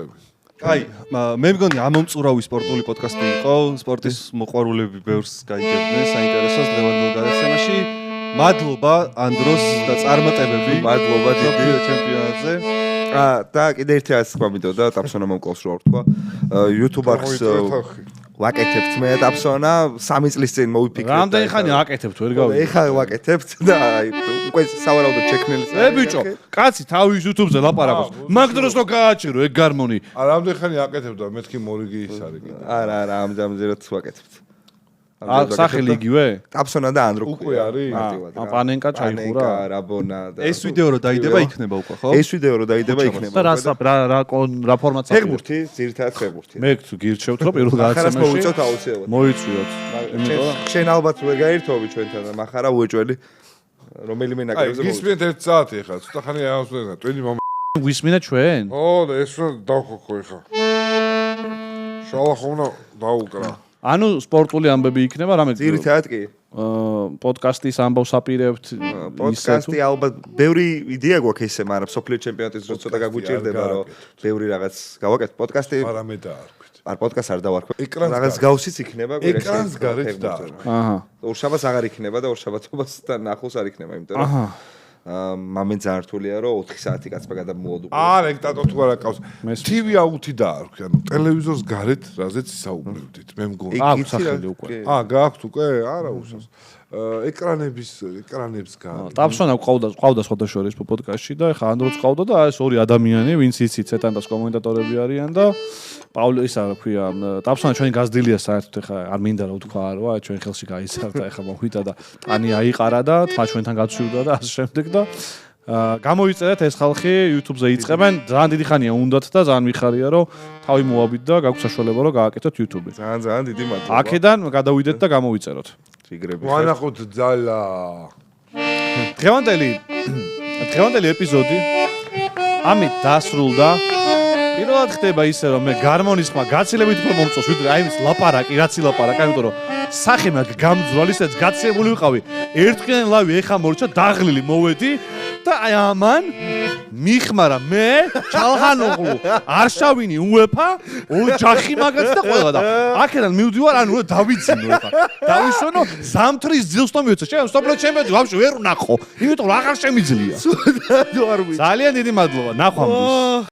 აი, მე მგონი ამომწურავი სპორტული პოდკასტი იყო, სპორტის მოყვარულები ბევრს გაიგებდნენ, საინტერესოს დღევანდელ გადაცემაში. მადლობა ანდროს და წარმატებები. მადლობა დიდი ჩემპიონატზე. და კიდე ერთი რაც თქვა მინდოდა, ტაფსონა მომკლავს რო არ თქვა. YouTube არხს ვაკეთებთ მე ტაფსონა 3 წლის წინ მოვიფიქრეთ. რამდენი ხანი აკეთებთ ვერ გავიგე. ეხა ვაკეთებთ და აი უკვე სავარაუდოდ შექმნილი. ბიჭო, კაცი თავის YouTube-ზე ლაპარაკობს. მაგ დროს რო გააჩერო ეგ გარმონი. რამდენი ხანი აკეთებდა მეთქი მორიგი ის არის კიდე. არა, ამჟამად ვაკეთებთ. სახელი იგივე? ტაფსონა და ანდრო უკვე არის? პანენკა ჩაიხურა? რაბონა და ეს ვიდეო რო დაიდება იქნება უკვე, ხო? ეს ვიდეო რო დაიდება იქნება. და რა ფორმატს ფეხბურთი, ძირითადად ფეხბურთი. მე გირჩევთ რომ პირველ ახლა გადაცემაში მოვიწოთ აუცილებლად. მოიწვიოთ. შენ ალბათ ვერ გაერთობი ჩვენთან და מחარა უეჭველი რომელიმე აი, ნაკრებზე გისმენთ 1 საათი ახლა, ცოტა ხანი აუსვენა, ტვენი მომ. ვისმინა ჩვენ? ო, და ეს რა დავხოქო ახლა. შალახოვნა დაუკრა. ანუ სპორტული ამბები იქნება რამე ძირითადად კი. პოდკასტის ამბავს აპირებთ პოდკასტი ალბათ ბევრი იდეა გვაქვს ესე, მაგრამ სოფლიო ჩემპიონატის დროს ცოტა გაგვიჭირდება, რომ ბევრი რაღაც გავაკეთოთ. პოდკასტი არა მე დაარქვით. არ პოდკასტს არ დავარქვი. ეკრანს რაღაც გავსიც იქნება კვირაში. ეკრანს გარეთ დაარქვით. აჰა. ორშაბათს აღარ იქნება და ორშაბათობასთან ახლოს არ იქნება, იმიტომ რომ აჰა. მამენ ძალიან რთულია რომ 4 საათი კაცმა გადამოადო. არა, ეგ დატო თუ არა ყავს. TV აუთი დაარქვი, ანუ ტელევიზორს გარეთ რაზეც ისაუბრებდით, მე მგონი. აქვს სახელი უკვე. გააქვთ უკვე? არა უსას. ეკრანებს გარეთ. ტაფსონა ყავდა სხვადასხვა პოდკასტში და ეხა ანდროც ყავდა და ეს ორი ადამიანი, ვინც იცით ცეტანდას კომენტატორები არიან და პავლე ისა რა ქვია, ტაფსონა ჩვენი გაზრდილია საერთოდ ეხა არ მინდა რა ვთქვა რა, ჩვენ ხელში გაიცავდა ეხა მოხვიდა და ტანი აიყარა და თმა ჩვენთან გაცვივდა და ასე შემდეგ და გამოიწერეთ ეს ხალხი YouTube-ზე იწყებენ, ძალიან დიდი ხანია უნდათ და ძალიან მიხარია რომ თავი მოაბით და გაგვს საშუალება რომ გააკეთოთ YouTube-ზე. ძალიან დიდი მადლობა. აქედან გადავიდეთ და გამოვიწეროთ. ფიგრები. ვანახოთ ძალა. დღევანდელი ეპიზოდი ამით დასრულდა. პირველად ხდება ისე რომ მე გარმონის ხმა გაცილებით უფრო მომწონს ვიდრე აი ეს ლაპარაკი, რაცი ლაპარაკი, იმიტომ რომ სახე მაგ გამძვრალი სადაც გაცილებული ვიყავი. ერთკენ ლავი ეხა მორჩა დაღლილი მოვედი და აი ამან მიხმარა მე ჩალხანოღლუ არშავინი უეფა ოჯახი მაგაც და ყველა და აქედან მივდივარ ანუ დავიცინო ეხა დავისვენო ზამთრის ძილს თო მივეცა შენ სოფლიო ჩემპიონატი ვაფშე ვერ ვნახო იმიტომ რომ აღარ შემიძლია ძალიან დიდი მადლობა ნახვამდის